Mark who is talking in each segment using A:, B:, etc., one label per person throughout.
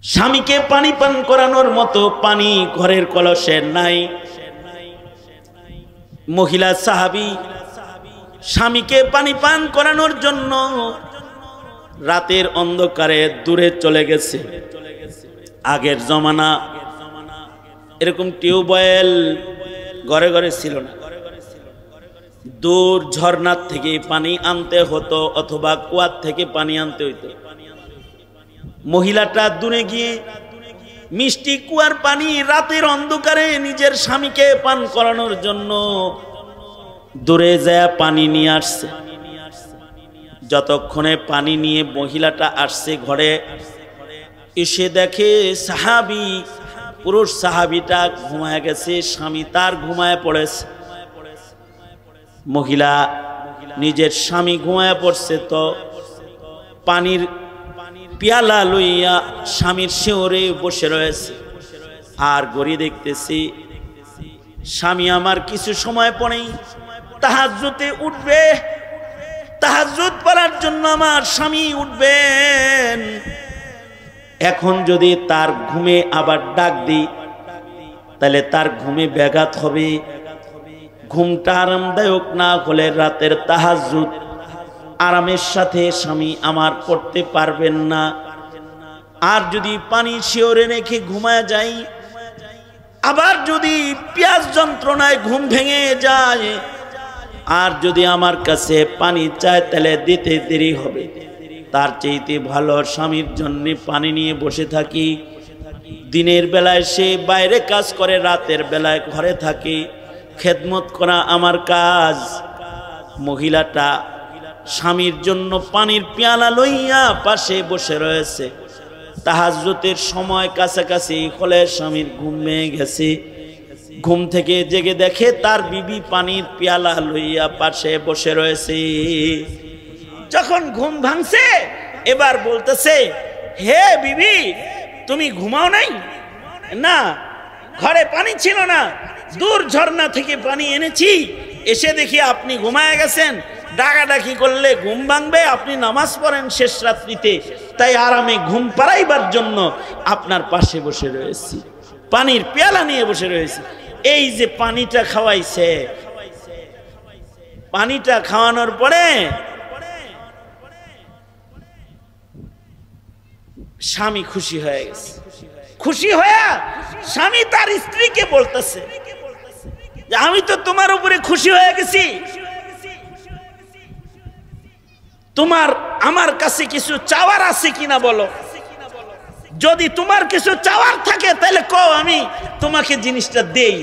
A: স্বামীকে পানি পান করানোর মতো পানি ঘরের কলসে নাই। মহিলা সাহাবী স্বামীকে পানি পান করানোর জন্য রাতের অন্ধকারে দূরে চলে গেছে। আগের জমানা এরকম টিউবওয়েল ঘরে ঘরে ছিল না, দূর ঝর্ণার থেকে পানি আনতে হতো অথবা কুয়ার থেকে পানি আনতে হইতো। মহিলাটা দূরে গিয়ে মিষ্টি কুয়ার পানি রাতের অন্ধকারে নিজের স্বামীকে পান করানোর জন্য দূরে যায় পানি নিয়ে আসছে। যতক্ষণে পানি নিয়ে মহিলাটা আসছে ঘরে, এসে দেখে সাহাবী, পুরুষ সাহাবীটা ঘুমায় গেছে, স্বামী তার ঘুমায় পড়েছে। মহিলা নিজের স্বামী ঘুমায় পড়ছে তো পানির পেয়ালা লইয়া স্বামীর শিওরে বসে রয়েছে। আর ঘড়ি দেখতেছি স্বামী আমার কিছু সময় পরেই তাহাজ্জুদে উঠবে, তাহাজ্জুদ পড়ার জন্য আমার স্বামী উঠবেন। এখন যদি তার ঘুমে আবার ডাক দিই তাহলে তার ঘুমে ব্যাঘাত হবে। ঘুমটা আরামদায়ক না হলে রাতের তাহাজ্জুদ আরামের সাথে স্বামী আমার করতে পারবেন না। আর যদি পানি শিওরে রেখে ঘুমায় যাই, আবার যদি পিয়াস যন্ত্রণায় ঘুম ভেঙে যায়, আর যদি আমার কাছে পানি চায় তাহলে দিতে দেরি হবে। তার চাইতে ভালো স্বামীর জন্য পানি নিয়ে বসে থাকি। দিনের বেলায় সে বাইরে কাজ করে, রাতের বেলায় ঘরে থাকে, খেদমত করা আমার কাজ। মহিলাটা স্বামীর জন্য পানির পেয়ালা লইয়া পাশে বসে রয়েছে। তাহাজ্জুদের সময় কাছাকাছি হলে স্বামীর ঘুম ভেঙে গেছে। ঘুম থেকে জেগে দেখে তার বিবি পানির পেয়ালা লইয়া পাশে বসে রয়েছে। যখন ঘুম ভাঙছে এবার বলতেছে, হে বিবি, তুমি ঘুমাও নাই? না, ঘরে পানি ছিল না, দূর ঝর্ণা থেকে পানি এনেছি, এসে দেখি আপনি ঘুমায় গেছেন। ডাকাডাকি করলে ঘুম ভাঙবে, আপনি নামাজ পড়েন শেষ রাত্রিতে, তাই আরামে ঘুম পাড়াইবার জন্য আপনার পাশে বসে রয়েছি, পানির পেয়ালা নিয়ে বসে রয়েছি। এই যে পানিটা খাওয়াইছে, পানিটা খাওয়ানোর পরে স্বামী খুশি হয়ে গেছে। খুশি হয়ে স্বামী তার স্ত্রীকে বলতেছে, আমি তো তোমার উপরে খুশি হয়ে গেছি, তোমার আমার কাছে কিছু চাওয়ার আছে কিনা বলো। যদি তোমার কিছু চাওয়ার থাকে তাহলে কও, আমি তোমাকে জিনিসটা দেই,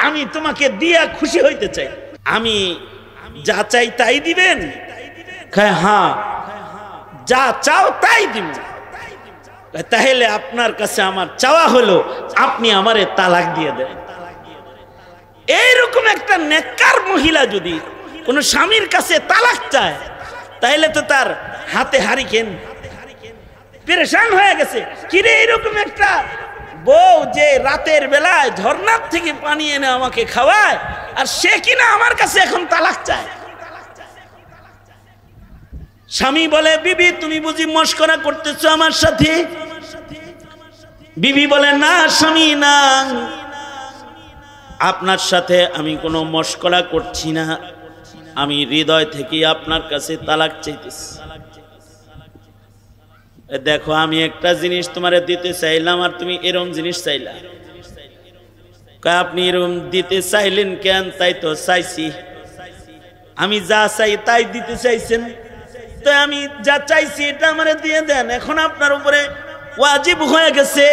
A: আমি তোমাকে দিয়া খুশি হইতে চাই। আমি যা চাই তাই দিবেন? হ্যাঁ, যা চাও তাই দিব। তাহলে আপনার কাছে আমার চাওয়া হলো আপনি আমারে তালাক দিয়ে দেন। এইরকম একটা নেককার মহিলা যদি কোনো স্বামীর কাছে তালাক চায় তাহলে তো তার হাতে হারিকেন, পেরেশান হয়ে গেছে। কিরে, এরকম একটা বউ যে রাতের বেলায় ঝর্ণার থেকে পানি এনে আমাকে খাওয়ায়, আর সে কিনা আমার কাছে এখন তালাক চায়। স্বামী বলে, বিবি তুমি বুঝি মস্করা করতেছো আমার সাথে? বিবি বলে, না স্বামী না, আপনার সাথে আমি কোনো মস্করা করছি না, আমি হৃদয় থেকে আপনার কাছে তালাক চাইতেছি। দেখো, আমি একটা জিনিস তোমারে দিতে চাইলাম আর তুমি এরকম জিনিস চাইলা। আপনি এরকম দিতে চাইলেন কেন? তাই তো চাইছি, আমি যা চাই তাই দিতে চাইছেন, তো আমি যা চাইছি এটা আমারে দিয়ে দেন। এখন আপনার উপরে ওয়াজিব হয়ে গেছে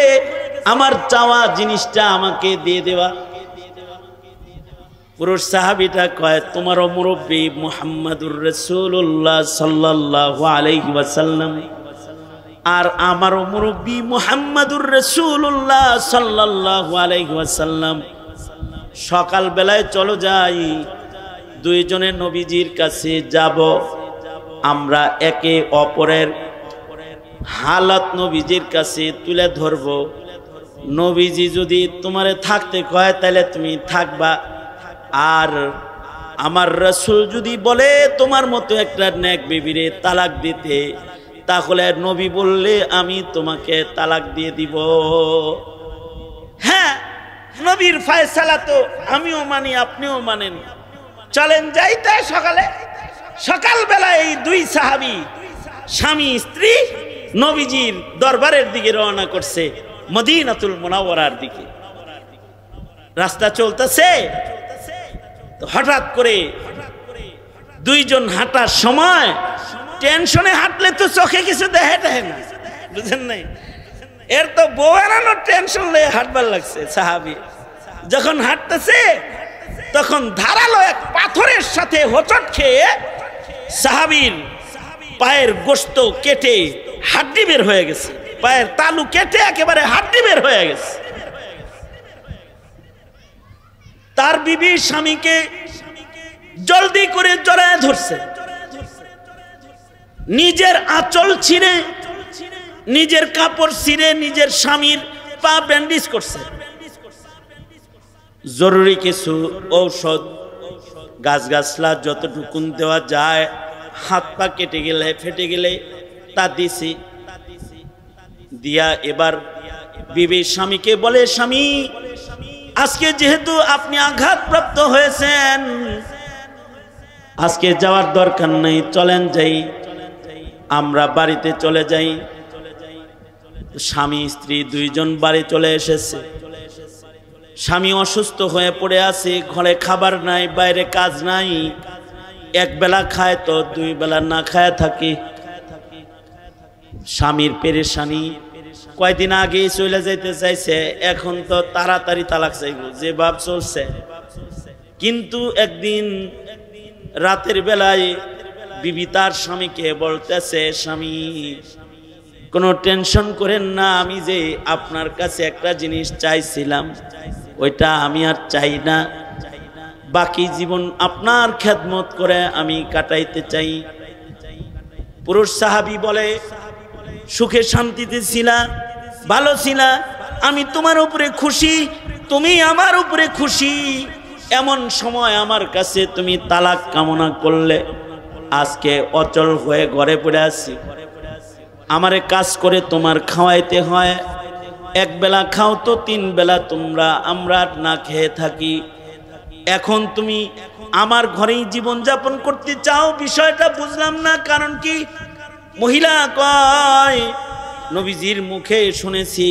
A: আমার চাওয়া জিনিসটা আমাকে দিয়ে দেওয়া। পুরুষ সাহাবীটা কয়, তোমার মুরব্বী মুহাম্মাদুর রাসূলুল্লাহ সাল্লাল্লাহু আলাইহি ওয়াসাল্লাম আর আমার মুরব্বী মুহাম্মাদুর রাসূলুল্লাহ সাল্লাল্লাহু আলাইহি ওয়াসাল্লাম সকাল বেলায় চলো যাই, দুইজনে নবীজির কাছে যাব, আমরা একে অপরের হালাত নবীজির কাছে তুলে ধরব। নবীজি যদি তোমারে থাকতে কয় তাহলে তুমি থাকবা, আর আমার রাসূল যদি বলে তোমার মতো একটা নেক বিবিরে তালাক দিতে, তাহলে নবী বললে আমি তোমাকে তালাক দিয়ে দিব। হ্যাঁ, নবীর ফয়সালা তো আমিও মানি, আপনিও মানেন। চলেন যাই। তাই সকালবেলা এই দুই সাহাবী স্বামী স্ত্রী নবীজির দরবারের দিকে রওনা করছে, মদিনাতুল মুনাওয়ারার দিকে। রাস্তা চলতেছে, হঠাৎ করে দুইজন হাঁটার সময়, টেনশনে হাঁটলে তো চোখে কিছু দেখে না, বুঝেন নাই? এর তো বউ এড়ানোর টেনশন লয়ে হাঁটবার লাগছে। সাহাবী যখন হাঁটতেছে তখন ধারালো এক পাথরের সাথে হোঁচট খেয়ে সাহাবীর পায়ের গোশত কেটে হাড্ডি বের হয়ে গেছে। পায়ের তালু কেটে একেবারে হাড্ডি বের হয়ে গেছে। তার বিবি স্বামীকে জলদি করে জড়ায় ধরছে, নিজের আঁচল ছিঁড়ে, নিজের কাপড় ছিঁড়ে নিজের স্বামীর পা ব্যান্ডেজ করছে। জরুরি কিছু ঔষধ, গাছগাছলা যতটুকুন দেওয়া যায়, হাত পা কেটে গেলে ফেটে গেলে তা দিছি। দিয়া এবার বিবি স্বামীকে বলে, স্বামী আজকে যেহেতু আপনি আঘাতপ্রাপ্ত হয়েছেন, আজকে যাওয়ার দরকার নেই, চলেন যাই, আমরা বাড়িতে চলে যাই। স্বামী স্ত্রী দুইজন বাড়ি চলে এসেছে। স্বামী অসুস্থ হয়ে পড়ে আছে, ঘরে খাবার নাই, বাইরে কাজ নাই, এক বেলা খায় তো দুই বেলা না খায় থাকে। স্বামীর পেরেশানি, কয়দিন আগে চলে যাইতে চাইছে, এখন তো তাড়াতাড়ি তালাক চাইব, যে ভাব চলছে। কিন্তু একদিন রাতের বেলায় বিবি তার স্বামীকে বলতেছে, স্বামী কোনো টেনশন করেন না, আমি যে আপনার কাছে একটা জিনিস চাইছিলাম ওইটা আমি আর চাই না, বাকি জীবন আপনার খেদমত করে আমি কাটাইতে চাই। পুরুষ সাহাবী বলে, সুখে শান্তিতে ছিলা, ভালো ছিলা, আমি তোমার উপরে খুশি, তুমি আমার উপরে খুশি, এমন সময় আমার কাছে তুমি তালাক কামনা করলে, আজকে অচল হয়ে ঘরে পড়ে আছি, আমারে কাজ করে তোমার খাওয়াইতে হয়, এক বেলা খাও তো তিন বেলা আমরা না খেয়ে থাকি। এখন তুমি আমার ঘরেই জীবন যাপন করতে চাও, বিষয়টা বুঝলাম না, কারণ কি? মহিলা কয়, নবীজির মুখে শুনেছি,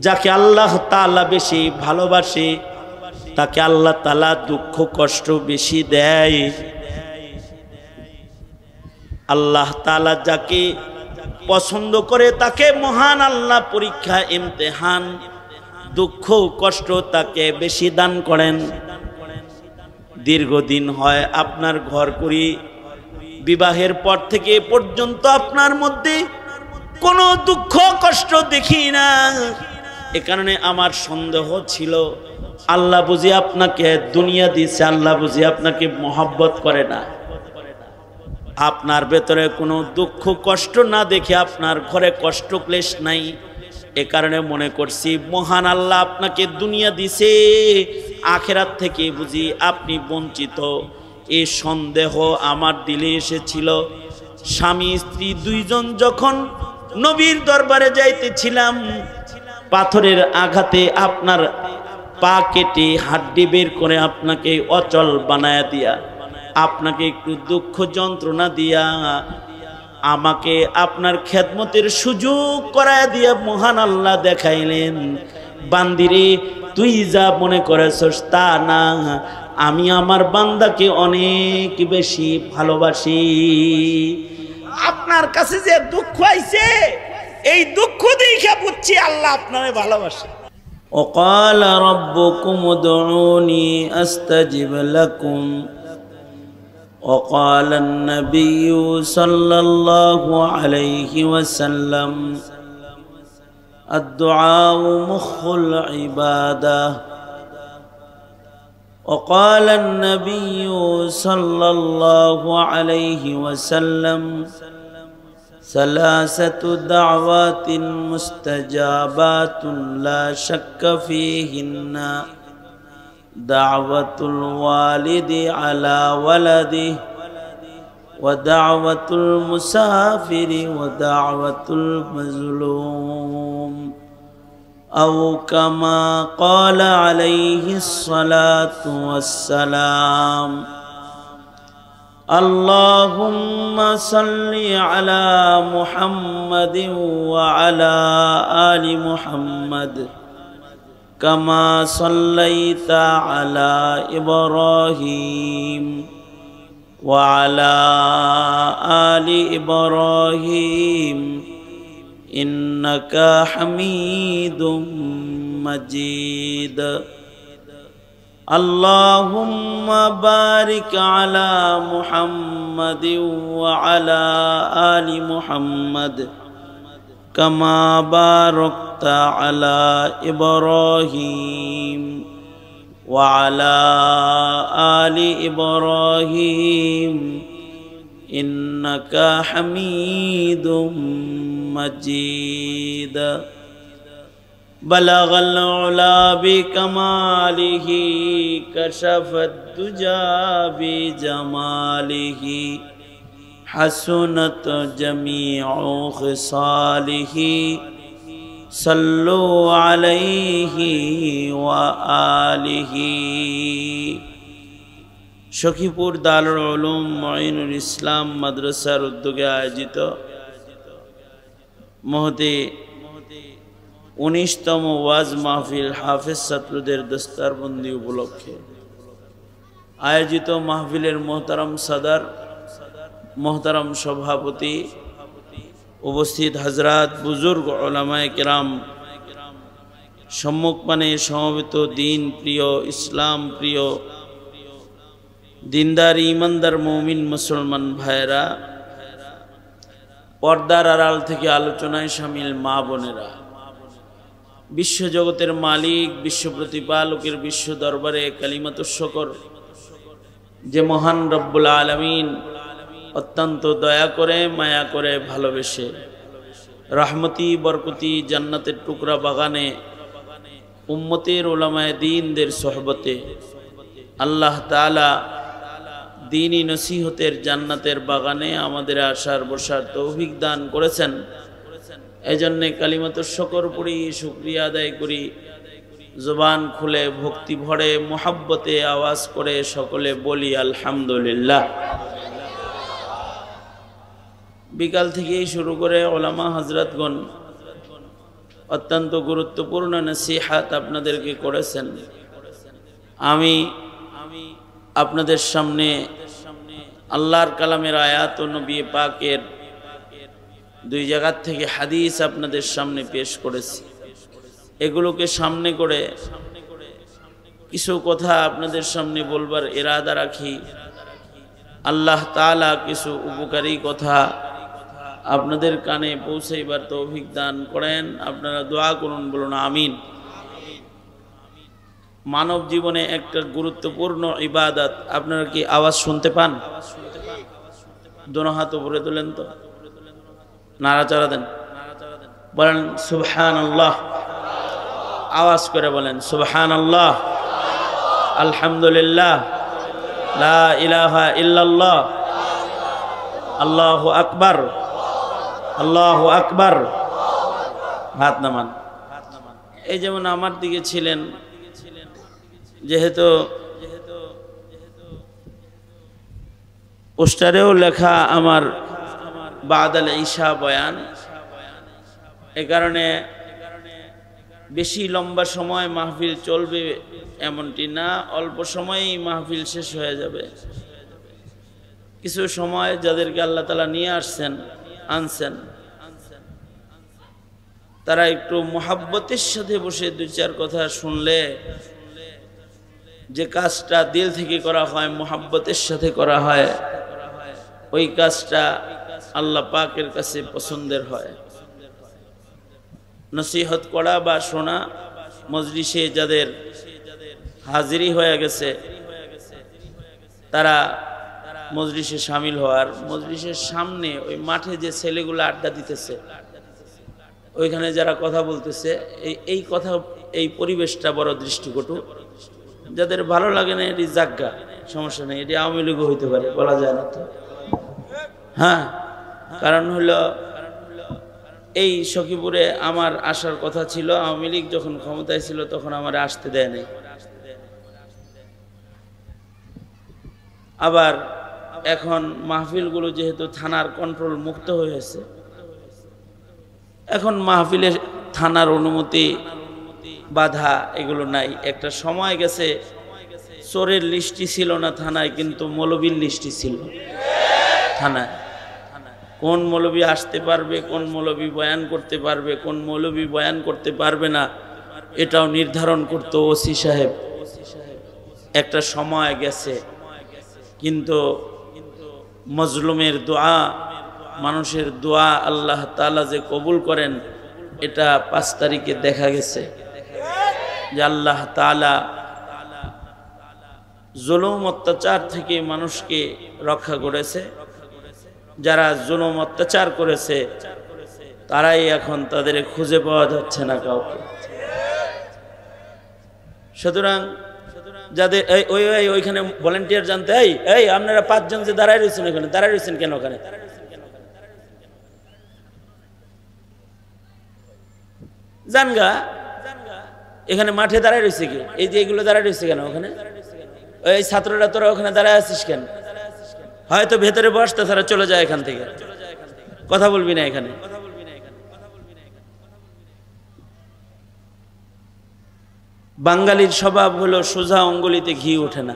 A: যাকে আল্লাহ তাআলা বেশি ভালোবাসে তাকে আল্লাহ তাআলা দুঃখ কষ্ট বেশি দেয়। আল্লাহ তাআলা যাকে পছন্দ করে তাকে মহান আল্লাহ পরীক্ষা, ইমতিহান, দুঃখ কষ্ট তাকে বেশি দান করেন। দীর্ঘদিন হয় আপনার ঘর করি, বিবাহের পর থেকে পর্যন্ত আপনার মধ্যে কোনো দুঃখ কষ্ট দেখি না। এ কারণে আমার সন্দেহ ছিল, আল্লাহ বুঝি আপনাকে দুনিয়া দিয়েছে, আল্লাহ বুঝি আপনাকে মহব্বত করে না। আপনার ভেতরে কোনো দুঃখ কষ্ট না দেখে আপনার ঘরে কষ্ট ক্লেশ নাই, এ কারণে মনে করছি মহান আল্লাহ আপনাকে দুনিয়া দিছে, আখিরাত থেকে বুঝি আপনি বঞ্চিত। এই সন্দেহ আমার দিলে এসেছিল। স্বামী স্ত্রী দুইজন যখন নবীর দরবারে যাইতেছিলাম, পাথরের আঘাতে আপনার পা কেটে হাড্ডি বের করে আপনাকে অচল বানায়া দিয়া, আপনাকে একটু দুঃখ যন্ত্রণা দিয়া, আমাকে আপনার খেদমতের সুযোগ করায় দিয়া মহান আল্লাহ দেখাইলেন, বান্দিরে তুই যা মনে করেছস তা না, আমি আমার বান্দাকে অনেক বেশি ভালোবাসি। আপনার কাছে যে দুঃখ আইছে, এই দুঃখ দেখে বুঝছি আল্লাহ আপনারে ভালোবাসে। وقال ربكم ادعوني استجب لكم وقال النبي صلى الله عليه وسلم الدعاء مخ العبادة وقال النبي صلى الله عليه وسلم ثلاثة دعوات مستجابات لا شك فيهن دعوة الوالد على ولده ودعوة المسافر ودعوة المظلوم أو كما قال عليه الصلاة والسلام اللهم صل على محمد وعلى آل محمد كما صليت على إبراهيم وعلى آل إبراهيم إنك حميد مجيد اللهم بارك على محمد وعلى آل محمد كما باركت على إبراهيم وعلى آل إبراهيم إنك حميد مجيد بلغ العلا بكماله كشف الدجى بجماله حسنت جميع خصاله صلوا عليه وآله সখীপুর দারুল উলুম মুঈনুল ইসলাম মাদ্রাসার উদ্যোগে আয়োজিত মহতি 19তম ওয়াজ মাহফিল হাফেজ ছাত্রদের দস্তারবন্দি উপলক্ষে আয়োজিত মাহফিলের মোহতারাম সাদার, মোহতারাম সভাপতি, উপস্থিত হযরত বুজুর্গ উলামায়ে কেরাম, সম্মুখপানে সমবেত দিন প্রিয়, ইসলাম প্রিয়, দিনদার ইমানদার মুমিন মুসলমান ভাইরা, পর্দার আড়াল থেকে আলোচনায় শামিল মা বোনেরা, বিশ্বজগতের মালিক, বিশ্ব প্রতিপালকের বিশ্ব দরবারে কালিমাতুশ শুকর যে মহান রব্বুল আলামিন অত্যন্ত দয়া করে, মায়া করে, ভালোবেসে রহমতি বরকতি জান্নাতের টুকরা বাগানে উম্মতের উলামায়ে দ্বীনদের সোহবতে আল্লাহ তাআলা দ্বীনি নসিহতের জান্নাতের বাগানে আমাদের আসার বসার তৌফিক দান করেছেন। এজন্য কালিমাতুশ শুকর পড়ি, শুকরিয়া আদায় করি, জবান খুলে ভক্তি ভরে মোহাব্বতে আওয়াজ করে সকলে বলি আলহামদুলিল্লাহ। বিকাল থেকেই শুরু করে ওলামা হযরতগণ অত্যন্ত গুরুত্বপূর্ণ নসিহত আপনাদেরকে করেছেন। আমি আপনাদের সামনে আল্লাহর কালামের আয়াত ও নবী পাকের দুই জায়গা থেকে হাদিস আপনাদের সামনে পেশ করেছি। এগুলোকে সামনে করে কিছু কথা আপনাদের সামনে বলবার ইরাদা রাখি। আল্লাহ তাআলা কিছু উপকারী কথা আপনাদের কানে পৌঁছাইবার তৌফিক দান করেন। আপনারা দোয়া করুন, বলুন আমিন। মানব জীবনে একটা গুরুত্বপূর্ণ ইবাদত, আপনারা কি আওয়াজ শুনতে পান? দোনো হাত উপরে তোলেন, তো নাড়াচাড়া দেন, বলেন সুবহানাল্লাহ, আওয়াজ করে বলেন সুবহানাল্লাহ, আলহামদুলিল্লাহ, লা ইলাহা ইল্লাল্লাহ, আল্লাহু আকবার, আল্লাহু আকবার। হাত নামান। এই যেমন আমার দিকে ছিলেন, যেহেতু পোস্টারেও লেখা আমার বাদাল ঈশা বয়ান, এ কারণে বেশি লম্বা সময় মাহফিল চলবে এমনটি না, অল্প সময়েই মাহফিল শেষ হয়ে যাবে। কিছু সময় যাদেরকে আল্লাহ তাআলা নিয়ে আনছেন তারা একটু মোহাব্বতের সাথে বসে দুই চার কথা শুনলে, যে কাজটা দিল থেকে করা হয়, মোহাব্বতের সাথে করা হয়, ওই কাজটা আল্লাহ পাকের কাছে পছন্দের হয়। নসিহত করা বা শোনা, মজলিসে যাদের হাজিরি হয়ে গেছে তারা মজলিসে শামিল হওয়ার, মজলিসের সামনে ওই মাঠে যে ছেলেগুলো আড্ডা দিতেছে, ওইখানে যারা কথা বলতেছে, এই কথা, এই পরিবেশটা বড় দৃষ্টিকটু। যাদের ভালো লাগে না এটি জাগ্গা, সমস্যা নেই, এটি আওয়ামী লীগও হইতে পারে, বলা যায় না তো। হ্যাঁ, কারণ হলো এই সখীপুরে আমার আসার কথা ছিল, আওয়ামী লীগ যখন ক্ষমতায় ছিল তখন আমার আসতে দেয় নাই। আবার এখন মাহফিলগুলো যেহেতু থানার কন্ট্রোল মুক্ত হয়েছে, এখন মাহফিলে থানার অনুমতি বাধা এগুলো নাই। একটা সময় গেছে চোরের লিস্টি ছিল না থানায়, কিন্তু মৌলবীর লিস্টি ছিল থানায়। কোন মৌলবী আসতে পারবে, কোন মৌলবী বয়ান করতে পারবে, কোন মৌলবী বয়ান করতে পারবে না, এটাও নির্ধারণ করতো ওসি সাহেব। একটা সময় গেছে, কিন্তু মজলুমের দোয়া, মানুষের দোয়া আল্লাহ তাআলা যে কবুল করেন, এটা 5 তারিখে দেখা গেছে যে আল্লাহ তাআলা জুলুম অত্যাচার থেকে মানুষকে রক্ষা করেছে। যারা জুলুম অত্যাচার করেছে তারাই এখন তাদের খুঁজে পাওয়া যাচ্ছে না কাউকে। সুতরাং যাদের ওইখানে ভলেন্টিয়ার জানতে, এই আপনারা 5 জন যে দাঁড়ায় রয়েছেন ওখানে, দাঁড়ায় রয়েছেন কেন ওখানে? জানগা এখানে মাঠে দাঁড়ায় রয়েছে কি? এই যে এগুলো দাঁড়ায় রয়েছে কেন ওখানে? ওই ছাত্ররা তোরা ওখানে দাঁড়ায় আছিস কেন? হয়তো ভেতরে বস, তাছাড়া চলে যায় এখান থেকে, কথা বলবি না এখানে। বাঙালির স্বভাব হলো সোজা অঙ্গুলিতে ঘি ওঠে না,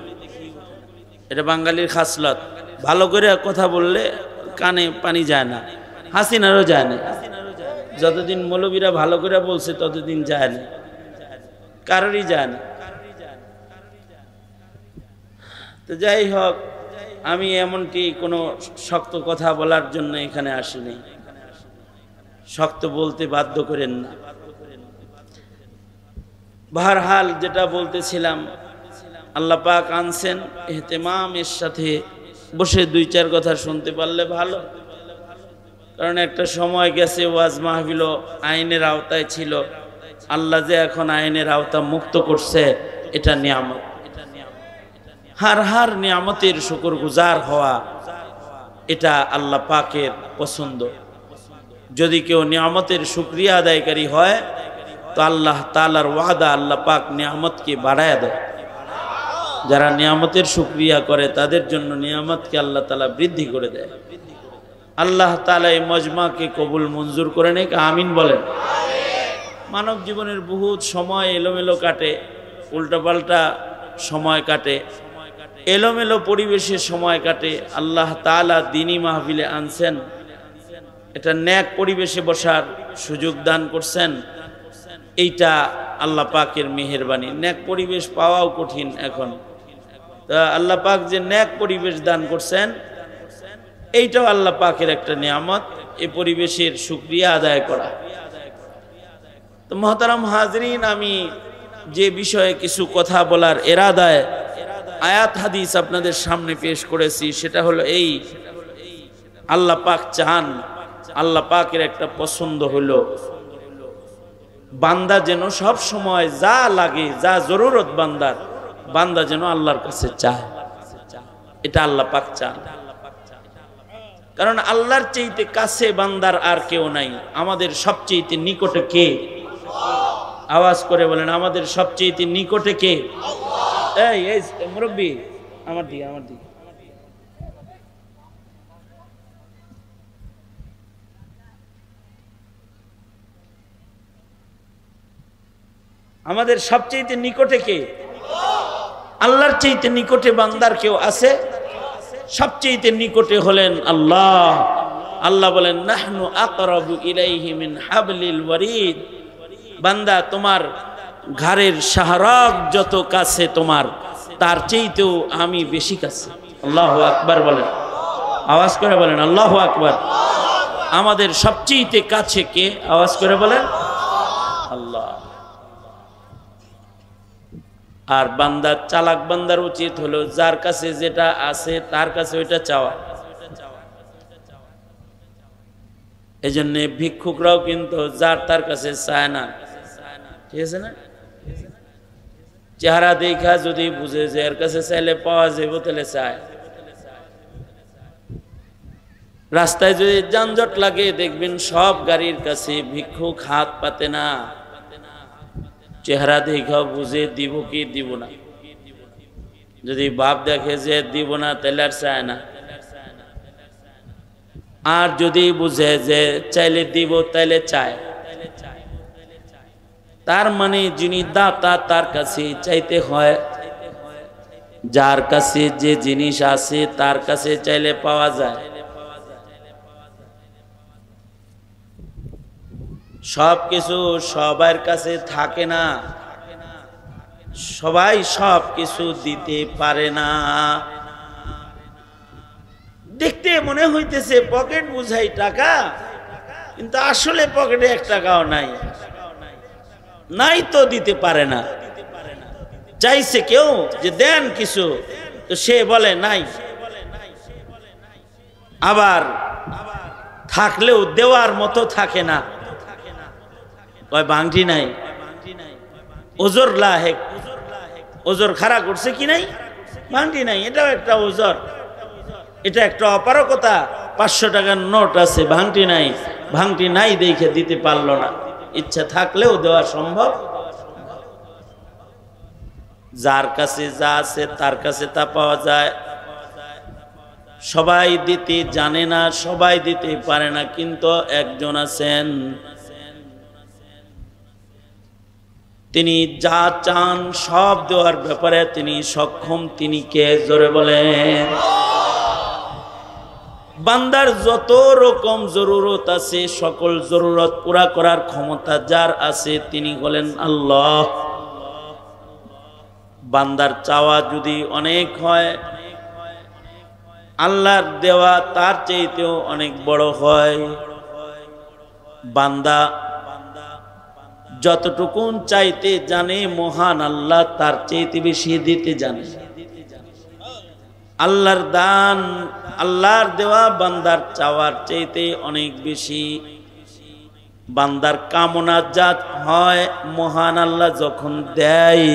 A: এটা বাঙালির খাসলত। ভালো করে কথা বললে কানে পানি যায় না, হাসিনারও যায় না। যতদিন মৌলবীরা ভালো করে বলছে ততদিন যায় না, কারোরই যায় না। তো যাই হোক, আমি এমনটি কোনো শক্ত কথা বলার জন্য এখানে আসিনি, শক্ত বলতে বাধ্য করেন না। বাহরহাল যেটা বলতেছিলাম, আল্লাহ পাক আনছেন ইহতিমামের সাথে বসে 2-4 কথা শুনতে পারলে ভালো। কারণ একটা সময় গেছে ওয়াজ মাহফিল আইনের আওতায় ছিল, আল্লাহ যে এখন আইনের আওতা মুক্ত করছে, এটা নিয়ামত। হার নিয়ামতের শুকরগুজার হওয়া, এটা আল্লাহ পাকের পছন্দ। যদি কেউ নিয়ামতের শুকরিয়া আদায়কারী হয় তো আল্লাহ তাআলার ওয়াদা, আল্লাহ পাক নিয়ামতকে বাড়ায় দেয়। যারা নিয়ামতের শুকরিয়া করে তাদের জন্য নিয়ামতকে আল্লাহ তাআলা বৃদ্ধি করে দেয়। আল্লাহ তাআলা এই মজমাকে কবুল মঞ্জুর করে নেক, আমিন বলেন। মানব জীবনের বহুত সময় এলোমেলো কাটে, উল্টাপাল্টা সময় কাটে, এলোমেলো পরিবেশে সময় কাটে। আল্লাহ তাআলা দ্বীনি মাহফিলে আনছেন, এটা নেক পরিবেশে বসার সুযোগ দান করছেন, এইটা আল্লাহ পাকের মেহেরবানি। নেক পরিবেশ পাওয়াও কঠিন এখন, তা আল্লাহ পাক যে নেক পরিবেশ দান করছেন, এইটাও আল্লাহ পাকের একটা নিয়ামত। এই পরিবেশের শুকরিয়া আদায় করা। তো মুহতারাম হাজরিন, আমি যে বিষয়ে কিছু কথা বলার এরাদায় আয়াত হাদিস আপনাদের সামনে পেশ করেছি, সেটা হলো এই, আল্লাহ পাক চান, আল্লাহ পাকের একটা পছন্দ হলো বান্দা যেন সব সময় যা লাগে, যা জরুরত বান্দার, বান্দা যেন আল্লাহর কাছে চায়। এটা আল্লাহ পাক চান। কারণ আল্লাহর চাইতে কাছে বান্দার আর কেউ নাই। আমাদের সবচেয়ে নিকটে কে? আওয়াজ করে বলেন, আমাদের সবচেয়ে নিকটে কে? এই মুরব্বী, আমার দিকে, আমার দিকে। আমাদের সবচেয়ে নিকটে কে? আল্লাহর চাইতে নিকটে বান্দার কেউ আছে? সবচেয়ে নিকটে হলেন আল্লাহ। আল্লাহ বলেন, নাহনু আকরাবু ইলাইহি মিন হাবলিল ওয়ারিদ। বান্দা, তোমার ঘাড়ের শাহরাগ যত কাছে তোমার, তার চাইতেও আমি বেশি কাছে। আল্লাহু আকবার বলেন, আওয়াজ করে বলেন আল্লাহু আকবার। আমাদের সবচেয়ে কাছে কে? আওয়াজ করে বলেন আল্লাহ। আর বান্দা, চালাক বান্দার উচিত হলো যার কাছে যেটা আছে তার কাছে ওইটা চাওয়া। এজন্য ভিক্ষুকরাও কিন্তু যার তার কাছে চায় না, ঠিক আছে না? চেহারা দেখা যদি বুঝে যে এর কাছে চাইলে পাওয়া যাবে তাহলে চায়। রাস্তায় যদি যানজট লাগে দেখবেন সব গাড়ির কাছে ভিক্ষুক হাত পাতে না, চেহারা দেখা বুঝে দিব কি দিব না। যদি বাপ দেখে যে দিব না তাহলে আর চায় না, আর যদি বুঝে যে চাইলে দিব তাইলে চায়। তার মানে যিনি দাতা তার কাছে চাইতে হয়, যার কাছে যে জিনিস আছে তার কাছে চাইলে পাওয়া যায়। সব কিছু সবার কাছে থাকে না, সবাই সব কিছু দিতে পারে না। দেখতে মনে হইতেছে পকেট বুঝাই টাকা, কিন্তু আসলে পকেটে 1 টাকাও নাই, নাই তো দিতে পারে না। চাইছে কেউ যে দেন কিছু, তো সে বলে নাই। আবার থাকলেও দেওয়ার মতো থাকে না, কয় ভাঙটি নাই, ওজর লাহেক, ওজর খাড়া করছে কি নাই, ভাঙটি নাই, এটাও একটা ওজর, এটা একটা অপারকতা। 500 টাকার নোট আছে, ভাঙটি নাই, ভাঙটি নাই দেখে দিতে পারলো না। ইচ্ছা থাকলেও দেওয়া সম্ভব। যার কাছে যা আছে তার কাছে তা পাওয়া যায়। সবাই দিতে জানে না, সবাই দিতে পারে না, কিন্তু একজন আছেন তিনি যা চান সব দেওয়ার ব্যাপারে তিনি সক্ষম। তিনি কে? জোরে বলেন। বান্দার যত রকম জরুরত আছে সকল জরুরত পুরা করার ক্ষমতা যার আছে তিনি হলেন আল্লাহ। বান্দার চাওয়া যদি অনেক হয়, আল্লাহর দেওয়া তার চাইতেও অনেক বড় হয়। বান্দা যতটুকুন চাইতে জানে মহান আল্লাহ তার চাইতে বেশি দিতে জানে। আল্লাহর দান, আল্লাহর দেওয়া বান্দার চাওয়ার চাইতে অনেক বেশি। বান্দার কামনা জাত হয়, মহান আল্লাহ যখন দেয়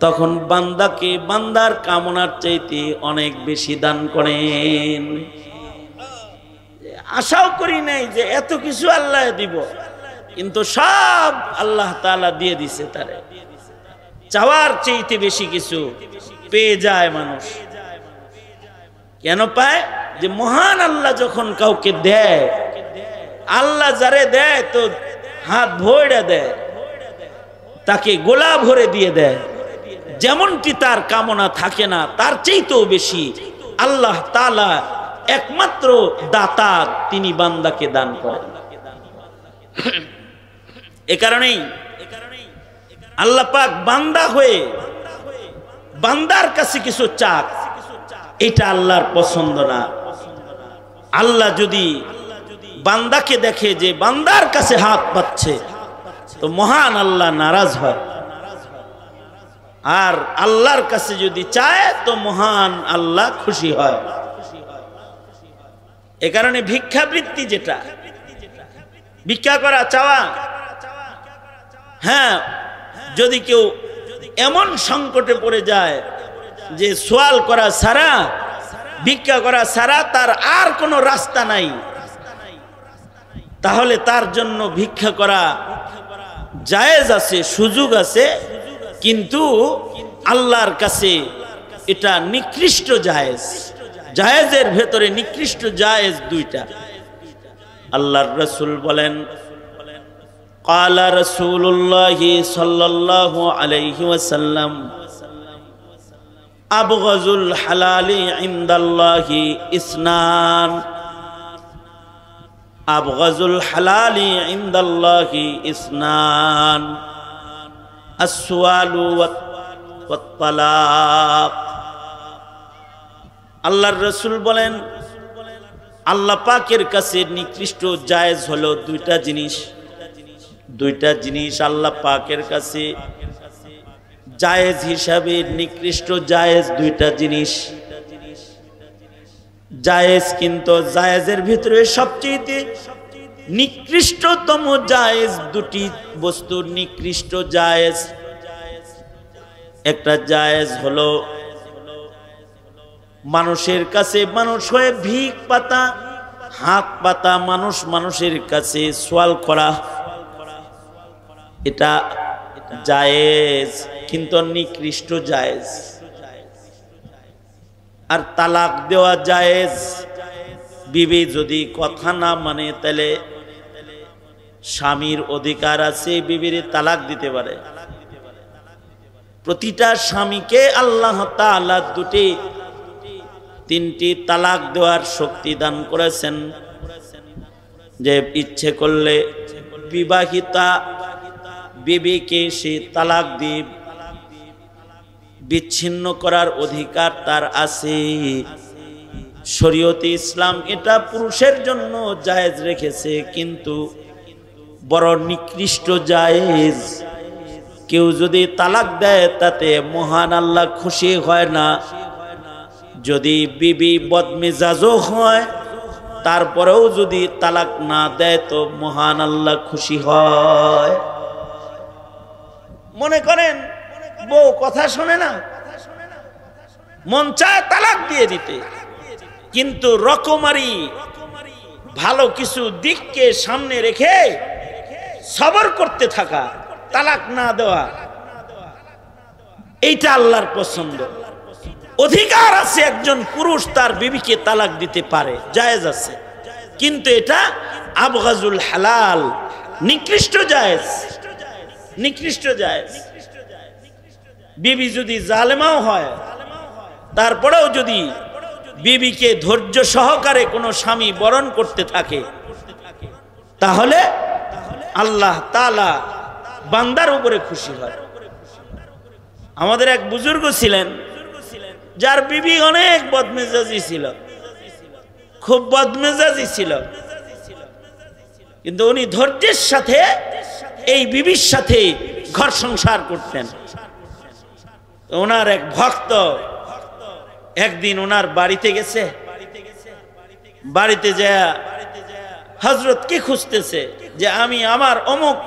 A: তখন বান্দাকে বান্দার কামনার চাইতে অনেক বেশি দান করেন। আশাও করি নাই যে এত কিছু আল্লাহ দিব, কিন্তু সব আল্লাহ তাআলা দিয়ে দিছে তারে। চাওয়ার চাইতে বেশি কিছু পেয়ে যায় মানুষ। কেন পায়? যে মহান আল্লাহ যখন কাউকে দেয়, আল্লাহ যারে দেয় তো হাত ভরে দেয়, তাকে গোলা ভরে দিয়ে দেয়। যেমনটি তার কামনা থাকে না তার চাইতেও বেশি আল্লাহ তাআলা একমাত্র দাতা, তিনি বান্দাকে দান করেন। এ কারণেই আল্লাহ পাক বান্দা হয়ে বান্দার কাছে কিছু চাক, এটা আল্লাহর পছন্দ না। আল্লাহ যদি বান্দাকে দেখে যে বান্দার কাছে হাত পাচ্ছে, তো মহান আল্লাহ নারাজ হয়। আর আল্লাহর কাছে যদি চায় তো মহান আল্লাহ খুশি হয়। এ কারণে ভিক্ষাবৃত্তি, যেটা ভিক্ষা করা, চাওয়া, হ্যাঁ, যদি কেউ এমন সংকটে পড়ে যায় যে সোয়াল করা ছাড়া, ভিক্ষা করা ছাড়া তার আর কোনো রাস্তা নাই, তাহলে তার জন্য ভিক্ষা করা জায়েজ আছে, সুযোগ আছে, কিন্তু আল্লাহর কাছে এটা নিকৃষ্ট জায়েজ। জায়েজের ভেতরে নিকৃষ্ট জায়েজ দুইটা। আল্লাহর রাসূল বলেন, ক্বালা রাসূলুল্লাহ সাল্লাল্লাহু আলাইহি ওয়াসাল্লাম, আবগাযুল হালালি ইনদাল্লাহি ইসনান, আবগাযুল হালালি ইনদাল্লাহি ইসনান, আসওয়ালু ওয়াত তালাক। আল্লাহর রাসূল বলেন, আল্লাহ পাকের কাছে নিকৃষ্ট জায়েজ হলো দুইটা জিনিস। দুইটা জিনিস আল্লাহ পাকের কাছে জায়েজ হিসাবে নিকৃষ্ট জায়েজ দুইটা জিনিস। জায়েজ, কিন্তু জায়েজের ভিতরে সবচেয়ে নিকৃষ্টতম জায়েজ দুটি বস্তু নিকৃষ্ট জায়েজ। একটা জায়েজ হলো মানুষের কাছে মানুষ হয়ে ভিক পাতা, হাত পাতা মানুষ মানুষের কাছে সওয়াল করা এটা জায়েজ, কিন্তু নিকৃষ্ট জায়েজ। আর তালাক দেওয়া জায়েজ। বিবি যদি কথা না মানে তাহলে স্বামীর অধিকার আছে বিবির তালাক দিতে পারে। প্রতিটা স্বামীকে আল্লাহ তাআলা তিনটি তালাক দেওয়ার শক্তি দান করেছেন, যে ইচ্ছে করলে বিবাহিতা বিবিকে সে তালাক দিয়ে বিচ্ছিন্ন করার অধিকার তার আছে। শরীয়তে ইসলাম এটা পুরুষের জন্য জায়েজ রেখেছে, কিন্তু বড় নিকৃষ্ট জায়েজ। কেউ যদি তালাক দেয় তাতে মহান আল্লাহ খুশি হয় না। যদি বিবি বদমেজাজও হয় তারপরেও যদি তালাক না দেয় তো মহান আল্লাহ খুশি হয়। মনে করেন বউ কথা শোনে না, মন চায় তালাক দিয়ে দিতে, কিন্তু রকমারি ভালো কিছু দিককে সামনে রেখে সবর করতে থাকা, তালাক না দেওয়া, এইটা আল্লাহর পছন্দ। অধিকার আছে একজন পুরুষ তার বিবিকে তালাক দিতে পারে, জায়েজ আছে, কিন্তু এটা আবগাজুল হালাল, নিকৃষ্ট জায়েজ, নিকৃষ্ট জায়েজ। বিবি যদি জালেমাও হয় তারপরেও যদি বিবিকে ধৈর্য সহকারে কোনো স্বামী বরণ করতে থাকে তাহলে আল্লাহ তাআলা বান্দার উপরে খুশি হয়। আমাদের এক বুজুর্গ ছিলেন যার বিবি অনেক বদমেজাজি ছিল, খুব বদমেজাজি ছিল, কিন্তু উনি ধৈর্যের সাথে এই বিবির সাথে ঘর সংসার করতেন। ওনার এক ভক্ত একদিন ওনার বাড়িতে গেছে, বাড়িতে যায় হযরত কি খুঁজতেছে যে আমি আমার অমুক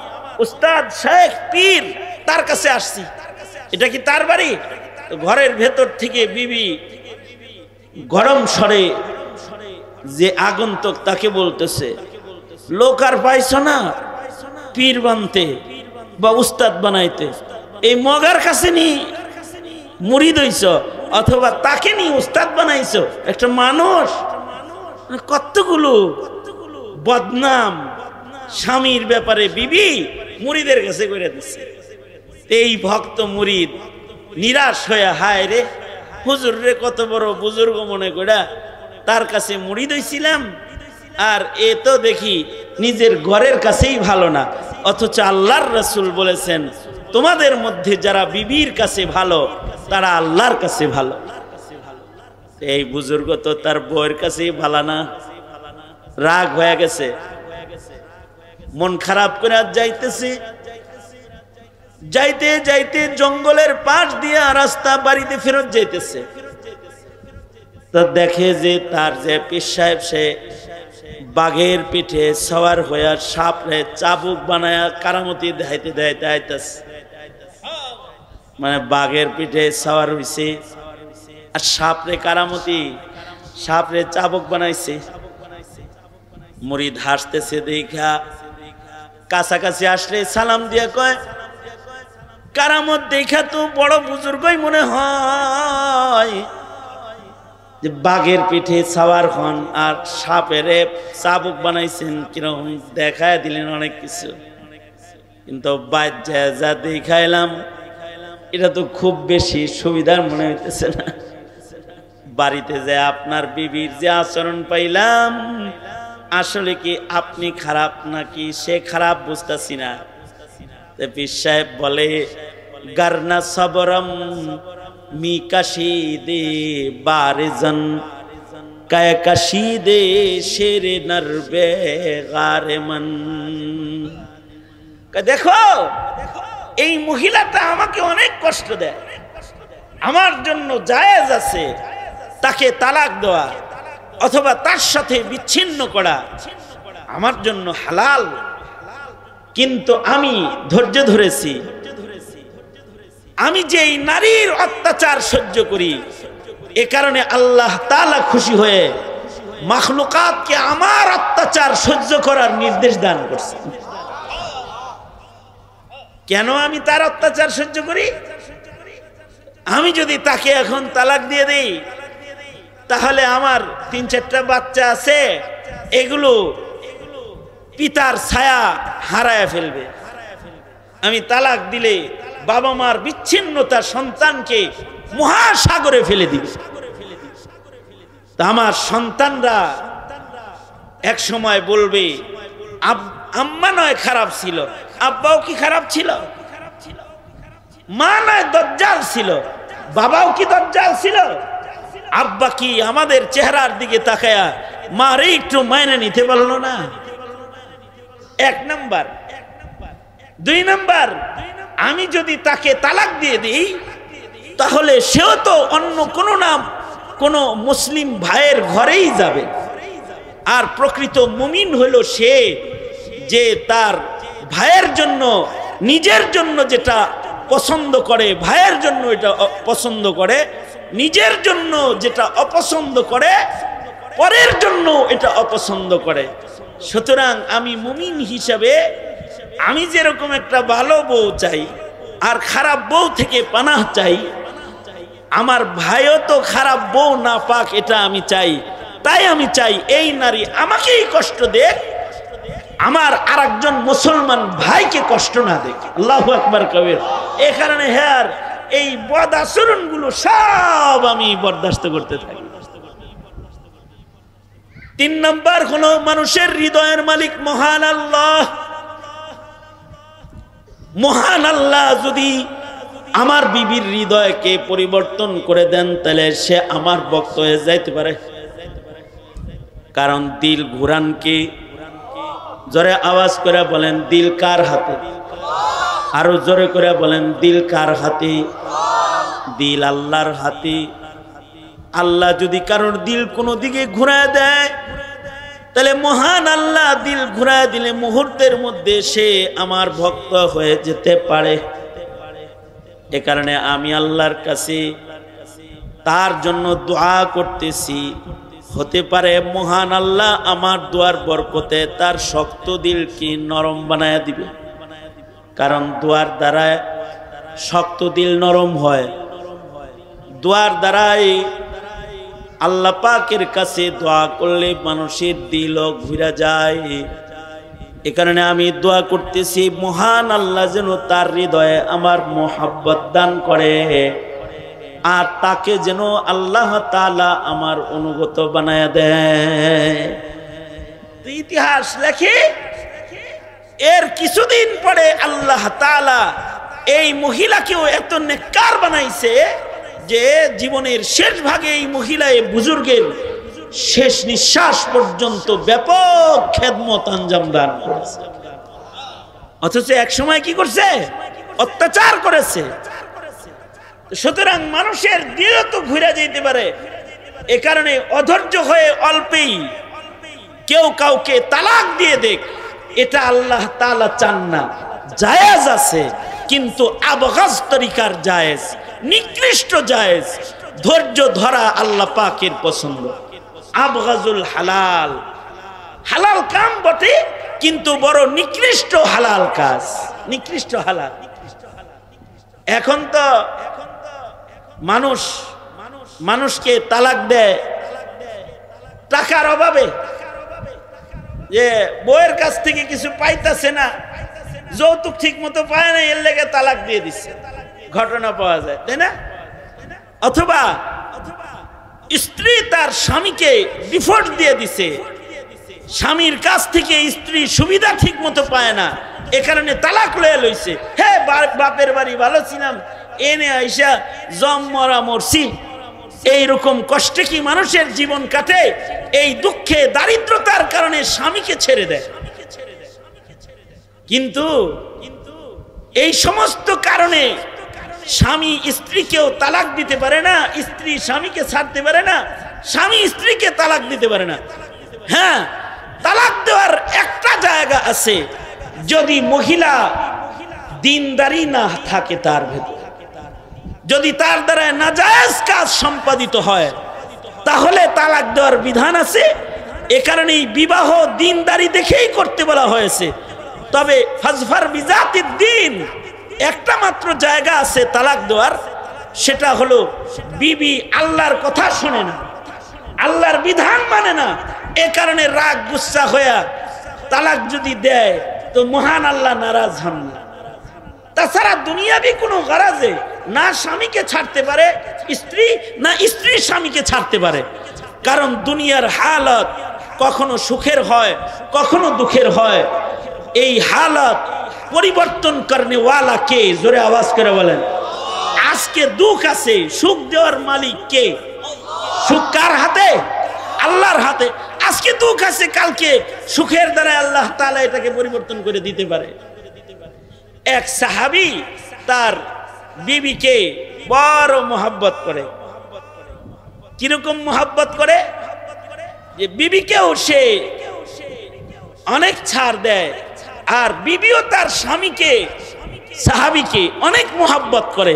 A: উস্তাদ শেখ পীর তার কাছে আসছি, এটা কি তার বাড়ি? ঘরের ভেতর থেকে বিবি গরম স্বরে যে আগন্তুক তাকে বলতেছে, লোক আর পাইছো না পীর বানতে বা উস্তাদ বানাইতে, এই মগার কাছে নি মুরিদ হইছ অথবা তাকে নি উস্তাদ বানাইছো? একটা মানুষ কতগুলো বদনাম স্বামীর ব্যাপারে বিবি মুরিদের কাছে করে দিচ্ছে। এই ভক্ত মুরিদ নিরাশ হয়ে হায় রে হুজুর রে কত বড় বুজুর্গ মনে করে তার কাছে মুরিদ হইছিলাম, আর এ তো দেখি নিজের ঘরের কাছেই ভালো না। অথচ আল্লাহর রাসূল বলেছেন তোমাদের মধ্যে যারা বিবির কাছে ভালো তারা আল্লাহর কাছে ভালো। এই বুজুর্গ তো তার বউয়ের কাছেই ভালো না, রাগ হয়ে গেছে, মন খারাপ করে যাইতেছে। যাইতে যাইতে জঙ্গলের পাশ দিয়ে রাস্তা বাড়িতে ফেরত যাইতেছে, তো দেখে যে তার যে পীর সাহেব সে বাঘের পিঠে সওয়ার হইয়া সাপরে চাবুক বানায়া কারামতি দেখাইতে দেখাইতে আইতাছে। মানে বাঘের পিঠে সওয়ার হইছে আর সাপরে কারামতি, সাপরে চাবুক বানাইছে। মুরিদ হাসতেছে দেখা, কাছাকাছি আসলে সালাম দিয়া কয়, কারামত দেখা তো বড় বুজুর্গই মনে হয়, যে বাঘের পিঠে সাওয়ার হন আর সাপের চাবুক বানাইছেন, কিরকম দেখায় দিলেন অনেক কিছু, কিন্তু যা দেখাইলাম এটা তো খুব বেশি সুবিধার মনে হইতেছে না। বাড়িতে যে আপনার বিবির যে আচরণ পাইলাম, আসলে কি আপনি খারাপ নাকি সে খারাপ বুঝতেছি না। পীর সাহেব বলে, গারনা সবরম মি কাশিদে বারেজন কায় কাশিদে শেরে নরবে গারে মন। দেখো এই মহিলাটা আমাকে অনেক কষ্ট দেয়, আমার জন্য জায়েজ আছে তাকে তালাক দেওয়া অথবা তার সাথে বিচ্ছিন্ন করা, আমার জন্য হালাল, কিন্তু আমি ধৈর্য ধরেছি। আমি যে এই নারীর অত্যাচার সহ্য করি, এ কারণে আল্লাহ তাআলা খুশি হয়ে মাখলুকাতকে আমার অত্যাচার সহ্য করার নির্দেশ দান করছেন। কেন আমি তার অত্যাচার সহ্য করি? আমি যদি তাকে এখন তালাক দিয়ে দেই, তাহলে আমার 3-4টা বাচ্চা আছে, এগুলো পিতার ছায়া হারায় ফেলবে। আমি তালাক দিলে বাবা মার বিচ্ছিন্নতা সন্তানকে মহাসাগরে ফেলে দিবে। তা আমার সন্তানরা এক সময় বলবে আম্মা নয় খারাপ ছিল, আব্বাও কি খারাপ ছিল? মা নয় দজ্জাল ছিল, বাবাও কি দজ্জাল ছিল? আব্বা কি আমাদের চেহারার দিকে তাকায়া মারে একটু মাইনে নিতে পারলো না? 1 নাম্বার। 2 নাম্বার, আমি যদি তাকে তালাক দিয়ে দিই, তাহলে সেও তো অন্য কোনো মুসলিম ভাইয়ের ঘরেই যাবে। আর প্রকৃত মুমিন হলো সে যে তার ভাইয়ের জন্য, নিজের জন্য যেটা পছন্দ করে, ভাইয়ের জন্য এটা পছন্দ করে, নিজের জন্য যেটা অপছন্দ করে, পরের জন্য এটা অপছন্দ করে। সুতরাং আমি মুমিন হিসাবে আমি যেরকম একটা ভালো বউ চাই আর খারাপ বউ থেকে পানাহ চাই, আমার ভাইও তো খারাপ বউ না পাক, এটা আমি চাই। তাই আমি চাই এই নারী আমাকেই কষ্ট দেখ, আমার আরেকজন মুসলমান ভাইকে কষ্ট না দেখ। আল্লাহু আকবার কবির। এই কারণে হ্যাঁ, এই বদ আচরণগুলো সব আমি বরদাস্ত করতে থাকি। 3 নাম্বার হলো মানুষের হৃদয়ের মালিক মহান আল্লাহ। মহান আল্লাহ যদি আমার বিবির হৃদয়কে পরিবর্তন করে দেন, তাহলে সে আমার ভক্ত হয়ে যাইতে পারে। কারণ দিল ঘুরানকে, জোরে আওয়াজ করে বলেন দিল কার হাতে? আরো জোরে করে বলেন দিল কার হাতে? দিল আল্লাহর হাতে। আল্লাহ যদি কারোর দিল কোনো দিকে ঘুরায় দেয়, তাহলে মহান আল্লাহ দিল ঘুরায় দিলে মুহূর্তের মধ্যে সে আমার ভক্ত হয়ে যেতে পারে। এ কারণে আমি আল্লাহর কাছে তার জন্য দোয়া করতেছি। হতে পারে মহান আল্লাহ আমার দোয়ার বরকতে তার শক্ত দিলকে নরম বানায় দিবে। কারণ দোয়ার দ্বারা শক্ত দিল নরম হয়। দোয়ার দ্বারাই আল্লাহ পাকের কাছে দোয়া করলে মানুষের দিলও ঘুরে যায়। এ কারণে আমি দোয়া করতেছি মহান আল্লাহ যেন তার হৃদয়ে আমার মোহাব্বত দান করে, আর তাকে যেন আল্লাহ তাআলা আমার অনুগত বানায় দেয়। ইতিহাস লেখে এর কিছুদিন পরে আল্লাহ তাআলা এই মহিলাকেও এত নেককার বানাইছে যে জীবনের শেষ ভাগে এই মহিলা, এই বুজুর্গের শেষ নিঃশ্বাস পর্যন্ত ব্যাপক খেদমত আঞ্জাম দান করেছে। অথচ এক সময় কি করছে? অত্যাচার করেছে। সুতরাং মানুষের দিল তো ঘুরে যেতে পারে। এ কারণে অধৈর্য হয়ে অল্পেই কেউ কাউকে তালাক দিয়ে দেখ, এটা আল্লাহ তাআলা চান না। জায়েজ আছে, কিন্তু আবগাজ তরিকার জায়েজ, নিকৃষ্ট জায়েজ। ধৈর্য ধরা আল্লাহ পাকের পছন্দ। আবগাজুল হালাল, হালাল কাম বটে, কিন্তু বড় নিকৃষ্ট হালাল কাজ, নিকৃষ্ট হালাল। এখন তো মানুষকে তালাক দেয় টাকার অভাবে, যে বউয়ের কাছ থেকে কিছু পাইতেছে না, যৌতুক ঠিক মতো পায় না, এর লেগে তালাক দিয়ে দিচ্ছে। ঘটনা পাওয়া যায়, তাই না? অথবা স্ত্রী তার স্বামীকে ডিভোর্স দিয়ে দিছে, স্বামীর কাছ থেকে স্ত্রী সুবিধা ঠিক মতো পায় না, এ কারণে তালাক লয়ে লইছে। হ্যাঁ, বাপের বাড়ি ভালো ছিলাম, এনে আইসা জম মরা মরছি। এইরকম কষ্টে কি মানুষের জীবন কাটে? এই দুঃখে দারিদ্রতার কারণে স্বামীকে ছেড়ে দেয়। কিন্তু এই সমস্ত কারণে স্বামী স্ত্রীকেও তালাক দিতে পারে না, স্ত্রী স্বামীকে ছাড়তে পারে না, স্বামী স্ত্রীকে তালাক দিতে পারে না। হ্যাঁ, তালাক দেওয়ার একটা জায়গা আছে, যদি মহিলা দিনদারি না থাকে তার ভেতর, যদি তার দ্বারা নাজায়েজ কাজ সম্পাদিত হয়, তাহলে তালাক দেওয়ার বিধান আছে। এ কারণেই বিবাহ দিনদারি দেখেই করতে বলা হয়েছে। তবে ফাজফার বিজাতিদ দিন, একটা মাত্র জায়গা আছে তালাক দেওয়ার, সেটা হলো বিবি আল্লাহর কথা শোনে না, আল্লাহর বিধান মানে না, এ কারণে রাগ গুসা হইয়া তালাক যদি দেয় তো মহান আল্লাহ নারাজ হন না। তাছাড়া দুনিয়াবি কোনো গরাজে না স্বামীকে ছাড়তে পারে স্ত্রী, না স্ত্রী স্বামীকে ছাড়তে পারে। কারণ দুনিয়ার হালত কখনো সুখের হয়, কখনো দুঃখের হয়। এই হালত পরিবর্তন করনে ওয়ালা কে? জোরে আওয়াজ করে বলেন। আজকে দুঃখ আছে, সুখ দেওয়ার মালিক কে? সুখ কার হাতে? আল্লাহর হাতে। আজকে দুঃখ আছে, কালকে সুখের দ্বারা আল্লাহ তাআলা এটাকে পরিবর্তন করে দিতে পারে। এক সাহাবী তার বিবিকে বড় মোহাব্বত করে। কিরকম মোহাব্বত করে? যে বিবিকেও সে অনেক ছাড় দেয়, আর বিবিও তার স্বামীকে, সাহাবীকে অনেক মোহাব্বত করে।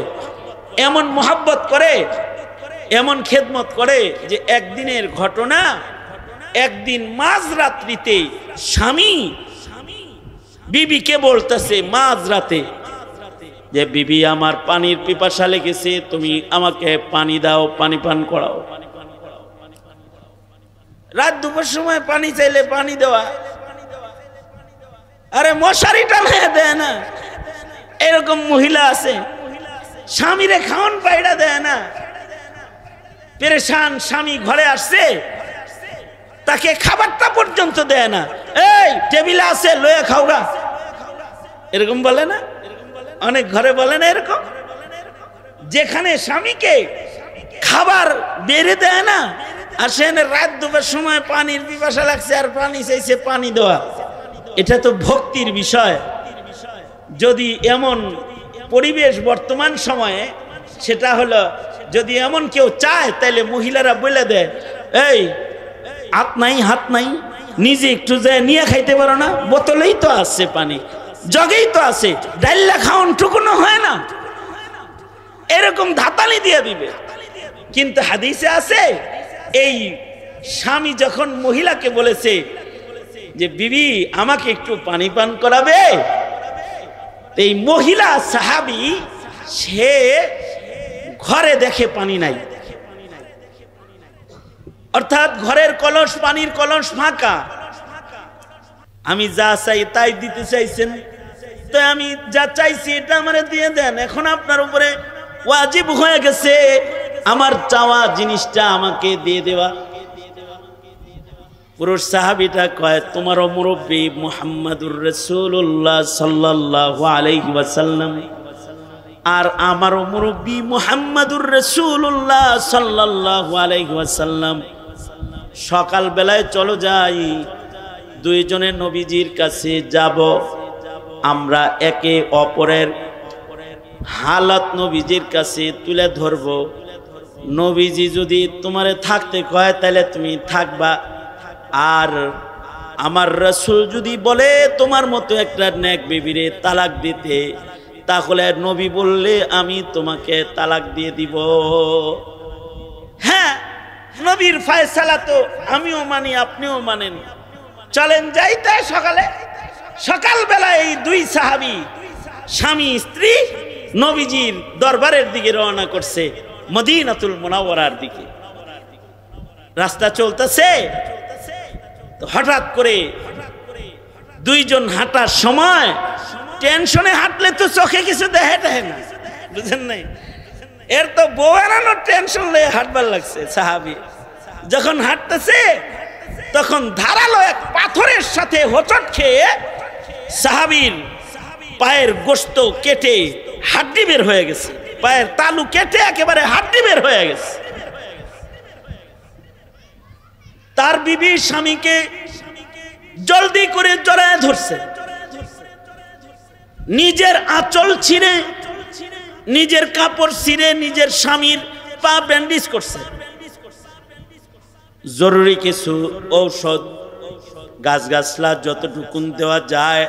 A: এমন মোহাব্বত করে, এমন খেদমত করে যে একদিনের ঘটনা, একদিন মাঝরাত্রিতে স্বামী বিবিকে বলতেছে মাঝরাতে যে বিবি আমার পানির পিপাসা লেগেছে, তুমি আমাকে পানি দাও, পানি পান করাও। রাত দুপুর সময় পানি চাইলে পানি দেওয়া, আরে মশারি টানায় দেয় না, এরকম মহিলা আছে। স্বামীরে খাওয়ান পাইড়া দেয় না, পেরেশান স্বামী ঘরে আসছে, তাকে খাবারটা পর্যন্ত দেয় না। এই টেবিলে আছে, লয়ে খাওগা, এরকম বলে না? অনেক ঘরে বলে না এরকম? যেখানে স্বামীকে খাবার বেড়ে দেয় না, আর সেখানে রাত দুপুর সময় পানির পিপাসা লাগছে আর পানি চাইছে, পানি দেওয়া। এটা তো ভক্তির বিষয়। যদি এমন পরিবেশ বর্তমান সময়ে, সেটা হলো যদি এমন কেউ চায় তাহলে মহিলারা বলে দেয়, এই হাত নাই, হাত নাই, নিজে একটু যায় নিয়ে খাইতে পারো না? বোতলেই তো আছে পানি, জগেই তো আছে, ডাইল্লা খাওন টুকুনো হয় না? এরকম ধাতালি দিয়ে দিবে। কিন্তু হাদিসে আছে, এই স্বামী যখন মহিলাকে বলেছে যে বিবি আমাকে একটু পানি পান করাবে, এই মহিলা সাহাবী সে ঘরে দেখে পানি নাই, অর্থাৎ ঘরের কলস, পানির কলস ফাঁকা। আমি যা চাই তাই দিতে চাইছেন, তো আমি যা চাইছি এটা আমারে দিয়ে দেন। এখন আপনার উপরে ওয়াজিব হয়ে গেছে আমার চাওয়া জিনিসটা আমাকে দিয়ে দেওয়া। পুরুষ সাহাবীটা কয়, তোমারও মুরব্বী মুহাম্মাদুর রাসূলুল্লাহ সাল্লাল্লাহু আলাইহি ওয়াসাল্লাম, আর আমারও মুরব্বী মুহাম্মাদুর রাসূলুল্লাহ সাল্লাল্লাহু আলাইহি ওয়াসাল্লাম। সকাল বেলায় চলো যাই, দুইজনে নবীজির কাছে যাব, আমরা একে অপরের হালত নবীজির কাছে তুলে ধরব। নবীজি যদি তোমারে থাকতে কয় তাহলে তুমি থাকবা, আর আমার রাসূল যদি বলে তোমার মতো একটা নেক বিবিরে তালাক দিতে, তাহলে নবী বললে আমি তোমাকে তালাক দিয়ে দিব। হ্যাঁ, নবীর ফয়সালা তো আমিও মানি, আপনিও মানেন। চলেন যাই। তাই সকালবেলা এই দুই সাহাবী, স্বামী স্ত্রী, নবীজির দরবারের দিকে রওনা করছে, মদিনাতুল মুনাওয়ারার দিকে। রাস্তা চলতেছে, হঠাৎ করে দুইজন হাঁটার সময়, টেনশনে হাঁটলে তো চোখে কিছু দেখে না, বুঝেন নাই? এর তো বউ এড়ানোর টেনশন লয়ে হাঁটবার লাগছে। সাহাবী যখন হাঁটতেছে তখন ধারালো এক পাথরের সাথে হোঁচট খেয়ে সাহাবীর পায়ের গোশত কেটে হাড্ডি বের হয়ে গেছে, পায়ের তালু কেটে একেবারে হাড্ডি বের হয়ে গেছে। তার বিবি স্বামীকে জলদি করে জড়ায় ধরছে, নিজের আঁচল ছিঁড়ে, নিজের কাপড় ছিঁড়ে নিজের স্বামীর পা ব্যান্ডেজ করছে। জরুরি কিছু ঔষধ, গাছগাছলা যতটুকুন দেওয়া যায়,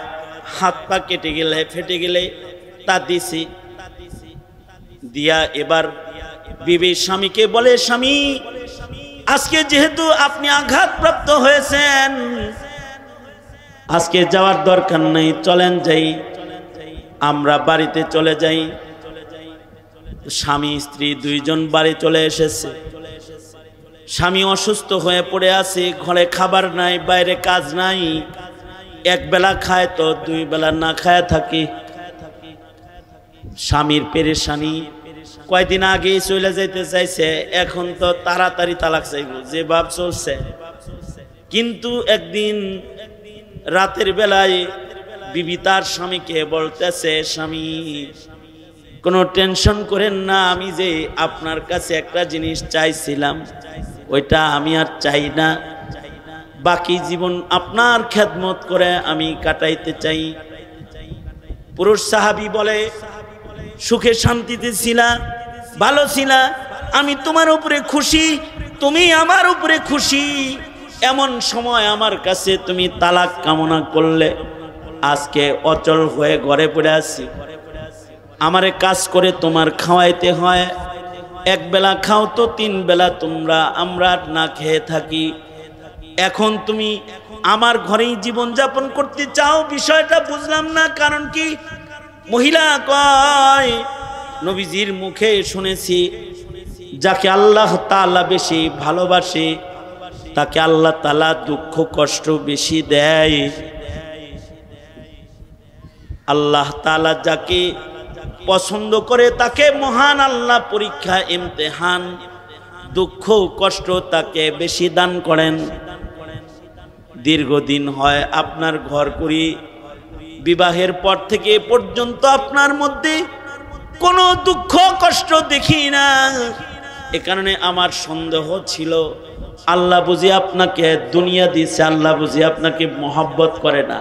A: হাত পা কেটে গেলে, ফেটে গেলে তা দিছি। দিয়া এবার বিবি স্বামীকে বলে, স্বামী আজকে যেহেতু আপনি আঘাতপ্রাপ্ত হয়েছেন, আজকে যাওয়ার দরকার নেই, চলেন যাই, আমরা বাড়িতে চলে যাই। স্বামী স্ত্রী দুইজন বাড়ি চলে এসেছে। স্বামী অসুস্থ হয়ে পড়ে আছে, ঘরে খাবার নাই, বাইরে কাজ নাই, এক বেলা খায় তো দুই বেলা না খায় থাকে। স্বামীর পেরেশানি, কয়দিন আগে চলে যাইতে চাইছে, এখন তো তাড়াতাড়ি তালাক চাইব, যে ভাব চলছে। কিন্তু একদিন রাতের বেলায় বিবি তার স্বামীকে বলতেছে, স্বামী কোনো টেনশন করেন না, আমি যে আপনার কাছে একটা জিনিস চাইছিলাম ওইটা আমি আর চাই না, বাকি জীবন আপনার খেদমত করে আমি কাটাইতে চাই। পুরুষ সাহাবী বলে, সুখে শান্তিতে ছিলা, ভালো ছিলা, আমি তোমার উপরে খুশি, তুমি আমার উপরে খুশি, এমন সময় আমার কাছে তুমি তালাক কামনা করলে, আজকে অচল হয়ে ঘরে পড়ে আছি, আমারে কাজ করে তোমার খাওয়াইতে হয়, এক বেলা খাও তো তিন বেলা আমরা না খেয়ে থাকি। এখন তুমি আমার ঘরেই জীবন যাপন করতে চাও, বিষয়টা বুঝলাম না, কারণ কি? মহিলা কয়, নবীজির মুখে শুনেছি যাকে আল্লাহ তাআলা বেশি ভালোবাসে তাকে আল্লাহ তাআলা দুঃখ কষ্ট বেশি দেয়। আল্লাহ তাআলা যাকে পছন্দ করে তাকে মহান আল্লাহ পরীক্ষা ইমতিহান দুঃখ কষ্ট তাকে বেশি দান করেন। দীর্ঘদিন হয় আপনার ঘর করি, বিবাহের পর থেকে পর্যন্ত আপনার মধ্যে কোনো দুঃখ কষ্ট দেখি না। এ কারণে আমার সন্দেহ ছিল, আল্লাহ বুঝি আপনাকে দুনিয়া দিয়েছে, আল্লাহ বুঝি আপনাকে মহব্বত করে না।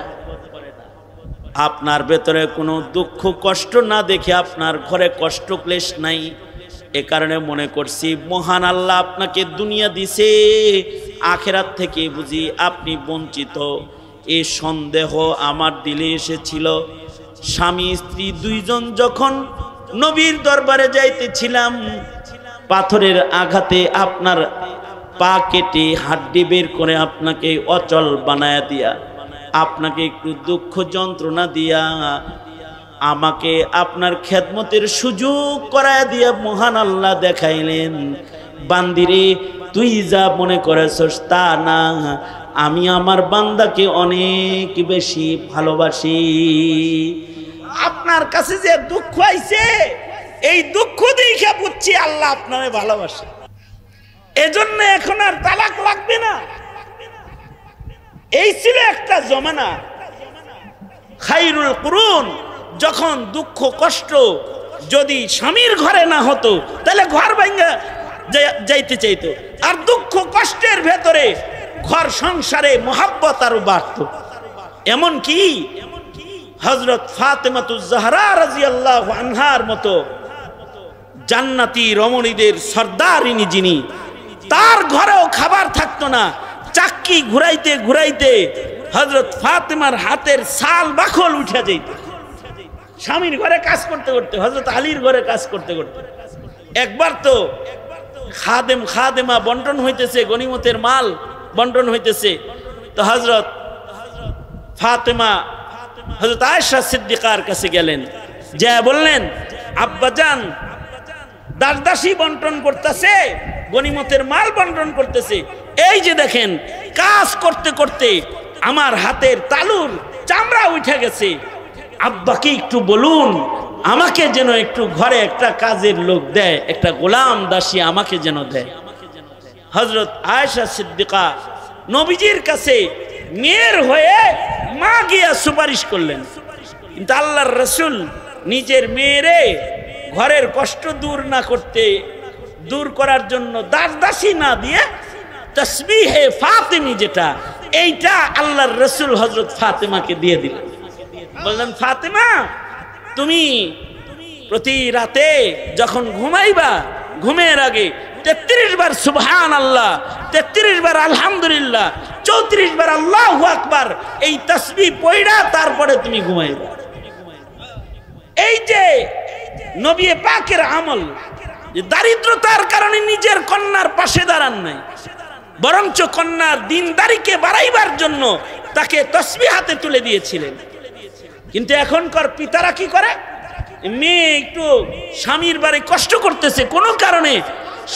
A: আপনার ভেতরে কোনো দুঃখ কষ্ট না দেখে আপনার ঘরে কষ্ট ক্লেশ নাই, এ কারণে মনে করছি মহান আল্লাহ আপনাকে দুনিয়া দিছে, আখিরাত থেকে বুঝি আপনি বঞ্চিত। এই সন্দেহ আমার দিলে এসেছিল। স্বামী স্ত্রী দুইজন যখন নবীর দরবারে যাইতেছিলাম, পাথরের আঘাতে আপনার পা কেটে হাড্ডি বের করে আপনাকে অচল বানায়া দিয়া, আপনাকে একটু দুঃখ যন্ত্রণা দিয়া, আমাকে আপনার খেদমতের সুযোগ করায় দিয়া মহান আল্লাহ দেখাইলেন, বান্দিরে তুই যা মনে করেছস তা না, আমি আমার বান্দাকে অনেক বেশি ভালোবাসি। আপনার কাছে যে দুঃখ আইছে, এই দুঃখ দেখে বুঝছি আল্লাহ আপনারে ভালোবাসে, এজন্য এখন আর তালাক লাগবে না। এই ছিল একটা জমানা, খায়রুল কুরুন, যখন দুঃখ কষ্ট যদি স্বামীর ঘরে না হতো তাহলে ঘর ভাঙা যাইতে চাইতো, আর দুঃখ কষ্টের ভেতরে ঘর সংসারে মোহাব্বত আরো বাড়ত। এমন কি হযরত ফাতেমাতুজ জাহরা রাদিয়াল্লাহু আনহার মতো জান্নাতি রমণীদের সর্দারিনী যিনি, তার ঘরেও খাবার থাকতো না, চাক্কি ঘুরাইতে ঘুরাইতে হযরত ফাতেমার হাতের ছাল বাখল উঠে যেত। স্বামীর ঘরে কাজ করতে করতে, হযরত আলীর ঘরে কাজ করতে করতে একবার তো খাদেমা বন্টন হইতেছে, গনিমতের মাল বন্টন হইতেছে, তো হযরত ফাতেমা হযরত আয়েশা সিদ্দিকার কাছে গেলেন, যা বললেন, আব্বাজান দাসদাসী বন্টন করতেছে, গনিমতের মাল বন্টন করতেছে, এই যে দেখেন কাজ করতে করতে আমার হাতের তালুর চামড়া উঠে গেছে, আব্বাকে একটু বলুন আমাকে যেন একটু ঘরে একটা কাজের লোক দেয়, একটা গোলাম দাসী আমাকে যেন দেয়। হযরত আয়েশা সিদ্দিকা নবীজির কাছে মেয়ের হয়ে মা গিয়া সুপারিশ করলেন, কিন্তু আল্লাহর রাসূল নিজের মেয়েরে ঘরের কষ্ট দূর করার জন্য দাসদাসী না দিয়ে তাসবিহে ফাতিমি, যেটা এইটা আল্লাহর রাসূল হযরত ফাতেমাকে দিয়ে দিলেন। বললেন, ফাতেমা তুমি প্রতি রাতে যখন ঘুমাইবা, ঘুমের আগে 33 বার সুবহানাল্লাহ, 33 বার আলহামদুলিল্লাহ, 34 বার আল্লাহু আকবার, এই তাসবিহ পড়া তারপরে তুমি ঘুমাইবা। এই যে নবী পাকের আমল, যে দারিদ্রতার কারণে নিজের কন্যার পাশে দাঁড়ান নাই, বরঞ্চ কন্যার দিনদারিকে বাড়াইবার জন্য তাকে তসবিহ হাতে তুলে দিয়েছিলেন। কিন্তু এখনকার পিতারা কি করে, মেয়ে একটু স্বামীর বাড়ি কষ্ট করতেছে কোনো কারণে,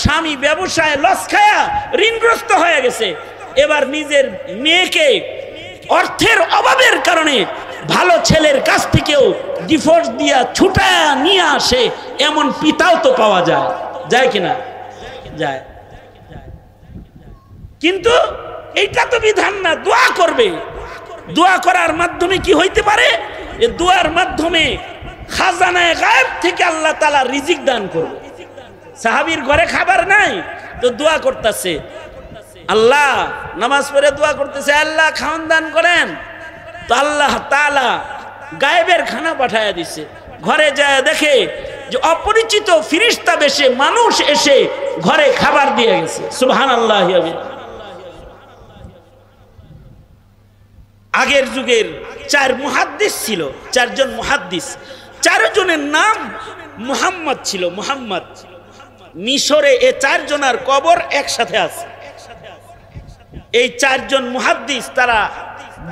A: স্বামী ব্যবসায় লস খায়া ঋণগ্রস্ত হয়ে গেছে, এবার নিজের মেয়েকে অর্থের অভাবের কারণে ভালো ছেলের কাছ থেকেও ডিভোর্স দিয়া ছুটায়া নিয়ে আসে, এমন পিতাও তো পাওয়া যায়, যায় কিনা? যায়। কিন্তু এইটা তো বিধান না, দোয়া করবে। দোয়া করার মাধ্যমে কি হইতে পারে, এই দোয়ার মাধ্যমে খাজানায়ে গায়েব থেকে আল্লাহ তাআলা রিজিক দান করবে। সাহাবীর ঘরে খাবার নাই তো দোয়া করতেছে, আল্লাহ নামাজ পড়ে দোয়া করতেছে, আল্লাহ খাওয়ান দান করেন, তো আল্লাহ তাআলা গায়েবের খানা পাঠায়া দিছে। ঘরে যায় দেখে যে অপরিচিত ফিরিস্তা বেশে মানুষ এসে ঘরে খাবার দিয়ে গেছে। সুবহানাল্লাহ। আগের যুগের 4 মুহাদ্দিস ছিল, 4 জন মুহাদ্দিস, 4 জনের নাম মুহাম্মদ ছিল। মুহাম্মদ মিশরে এই 4 জনের কবর একসাথে আছে। এই 4 জন মুহাদ্দিস তারা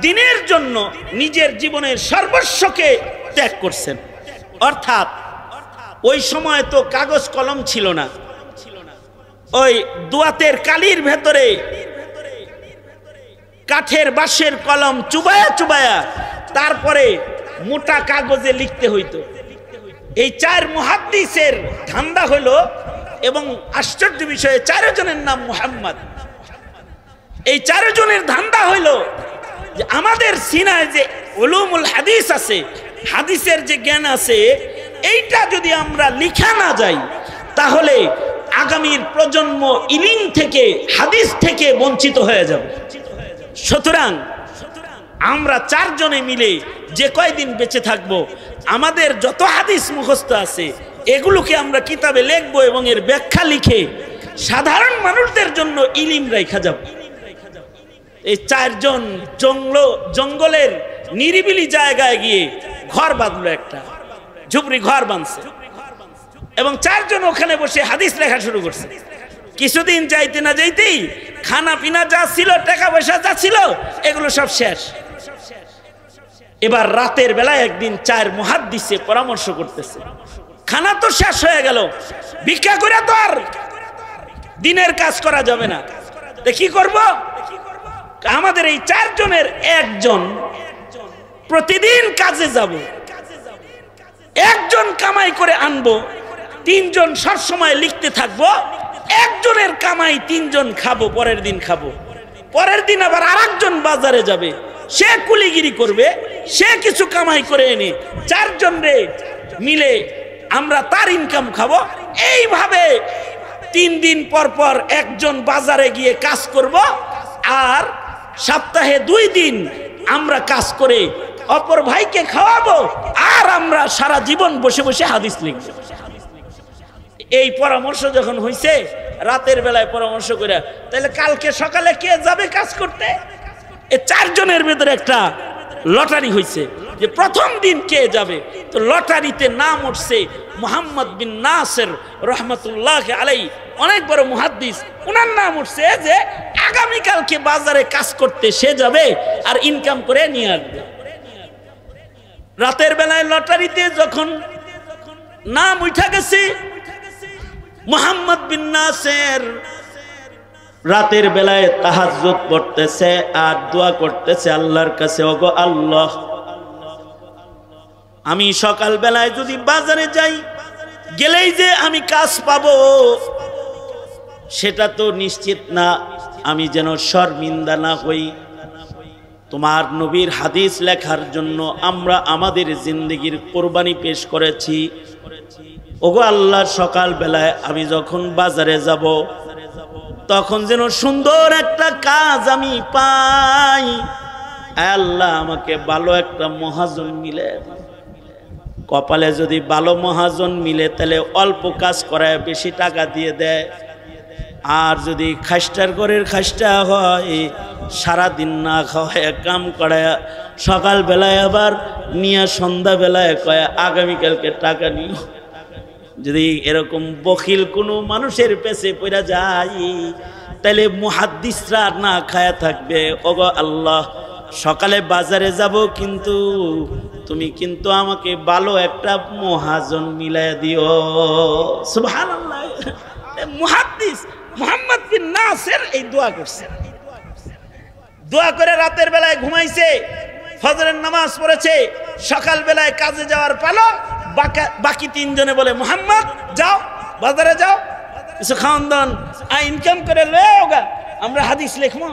A: দ্বীনের জন্য নিজের জীবনের সর্বস্বকে ত্যাগ করছেন। অর্থাৎ ওই সময় তো কাগজ কলম ছিল না, ওই দোয়াতের কালির ভেতরে কাঠের বাঁশের কলম চুবায়া চুবায়া তারপরে মোটা কাগজে লিখতে হইতো। এই 4 মুহাদ্দিসের ধান্দা হলো, এবং আশ্চর্য বিষয়ে 4 জনের নাম মুহাম্মদ। এই 4 জনের ধান্দা হইল যে আমাদের সিনায় যে উলুমুল হাদিস আছে, হাদিসের যে জ্ঞান আছে, এইটা যদি আমরা লিখা না যাই তাহলে আগামীর প্রজন্ম ইলম থেকে, হাদিস থেকে বঞ্চিত হয়ে যাবে। সুতরাং আমরা 4 জনে মিলে যে কয়দিন বেঁচে থাকবো, আমাদের যত হাদিস মুখস্থ আছে এগুলোকে আমরা কিতাবে লিখবো এবং এর ব্যাখ্যা লিখে সাধারণ মানুষদের জন্য ইলম রাখা যাব। এই 4 জন জঙ্গলের নিরিবিলি জায়গায় গিয়ে ঘর বাঁধলো, একটা ঝুপড়ি ঘর বাঁধছে, এবং 4 জন ওখানে বসে হাদিস লেখা শুরু করছে। কিছুদিন যাইতে না যাইতেই খানা পিনা যা ছিল, টাকা পয়সা যা ছিল, এগুলো সব শেষ। এবার রাতের বেলায় একদিন 4 মুহাদ্দিসে পরামর্শ করতেছে, খানা তো শেষ হয়ে গেল, ভিক্ষা করে তো আর দিনের কাজ করা যাবে না, কি করব? আমাদের এই 4 জনের একজন প্রতিদিন কাজে যাব, একজন কামাই করে আনবো, 3 জন সব সময় লিখতে থাকবো, একজনের কামাই 3 জন খাবো, পরের দিন খাবো, পরের দিন আবার আরেকজন বাজারে যাবে, সে কুলিগিরি করবে, সে কিছু কামাই করে এনে 4 জনে মিলে আমরা তার ইনকাম খাবো। এইভাবে 3 দিন পর পর একজন বাজারে গিয়ে কাজ করব, আর সপ্তাহে 2 দিন আমরা কাজ করে অপর ভাইকে খাওয়াবো, আর আমরা সারা জীবন বসে বসে হাদিস লিখব। এই পরামর্শ যখন হইছে, রাতের বেলায় পরামর্শ করে, তাহলে কালকে সকালে কে যাবে কাজ করতে? এই 4 জনের ভেতরে একটা লটারি হইছে যে প্রথম দিন কে যাবে। তো লটারিতে নাম উঠছে মুহাম্মদ বিন নাসির রহমাতুল্লাহ আলাইহি, অনেক বড় মুহাদ্দিস, ওনার নাম উঠছে যে আগামীকালকে বাজারে কাজ করতে সে যাবে আর ইনকাম করে নিয়ে আসবে। রাতের বেলায় লটারিতে যখন নাম উঠা গেছে মুহাম্মদ বিন নাসির, রাতের বেলায় তাহাজ্জুদ পড়তেছে আর দোয়া করতেছে আল্লাহর কাছে, ওগো আল্লাহ, আমি সকাল বেলায় যদি বাজারে যাই, গেলেই যে আমি কাজ পাবো সেটা তো নিশ্চিত না, আমি যেন শর্মিন্দা না হই। তোমার নবীর হাদিস লেখার জন্য আমরা আমাদের জিন্দেগির কোরবানি পেশ করেছি, ওগো আল্লাহ, সকাল বেলায় আমি যখন বাজারে যাব তখন যেন সুন্দর একটা কাজ আমি পাই। আল্লাহ, আমাকে ভালো একটা মহাজন মিলে, কপালে যদি ভালো মহাজন মিলে তাহলে অল্প কাজ করায় বেশি টাকা দিয়ে দেয়, আর যদি খাস্টার ঘরের খাস্টা হয় সারাদিন না খাওয়ায় কাম করায় সকাল বেলায় আবার নিয়ে সন্ধ্যা বেলায় কয় আগামীকালকে টাকা নিও। যদি এরকম বখিল কোনো মানুষের পেছে পড়া যায় তাহলে মুহাদ্দিসরা না খায়া থাকবে। ওগো আল্লাহ, সকালে বাজারে যাব, কিন্তু তুমি কিন্তু আমাকে ভালো একটা মহাজন মিলাইয়া দিও। সুবহানাল্লাহ। মুহাদ্দিস মুহাম্মদ বিন নাসির এই দোয়া করছে। দোয়া করে রাতের বেলায় ঘুমাইছে, ফজরের নামাজ পড়েছে, সকাল বেলায় কাজে যাওয়ার পালা। বাকি তিনজনে বলে, মুহাম্মদ যাও, বাজারে যাও, কিছু খাওয়ান দাওয়ান ইনকাম করে লয়ে ওগা, আমরা হাদিস লিখবো।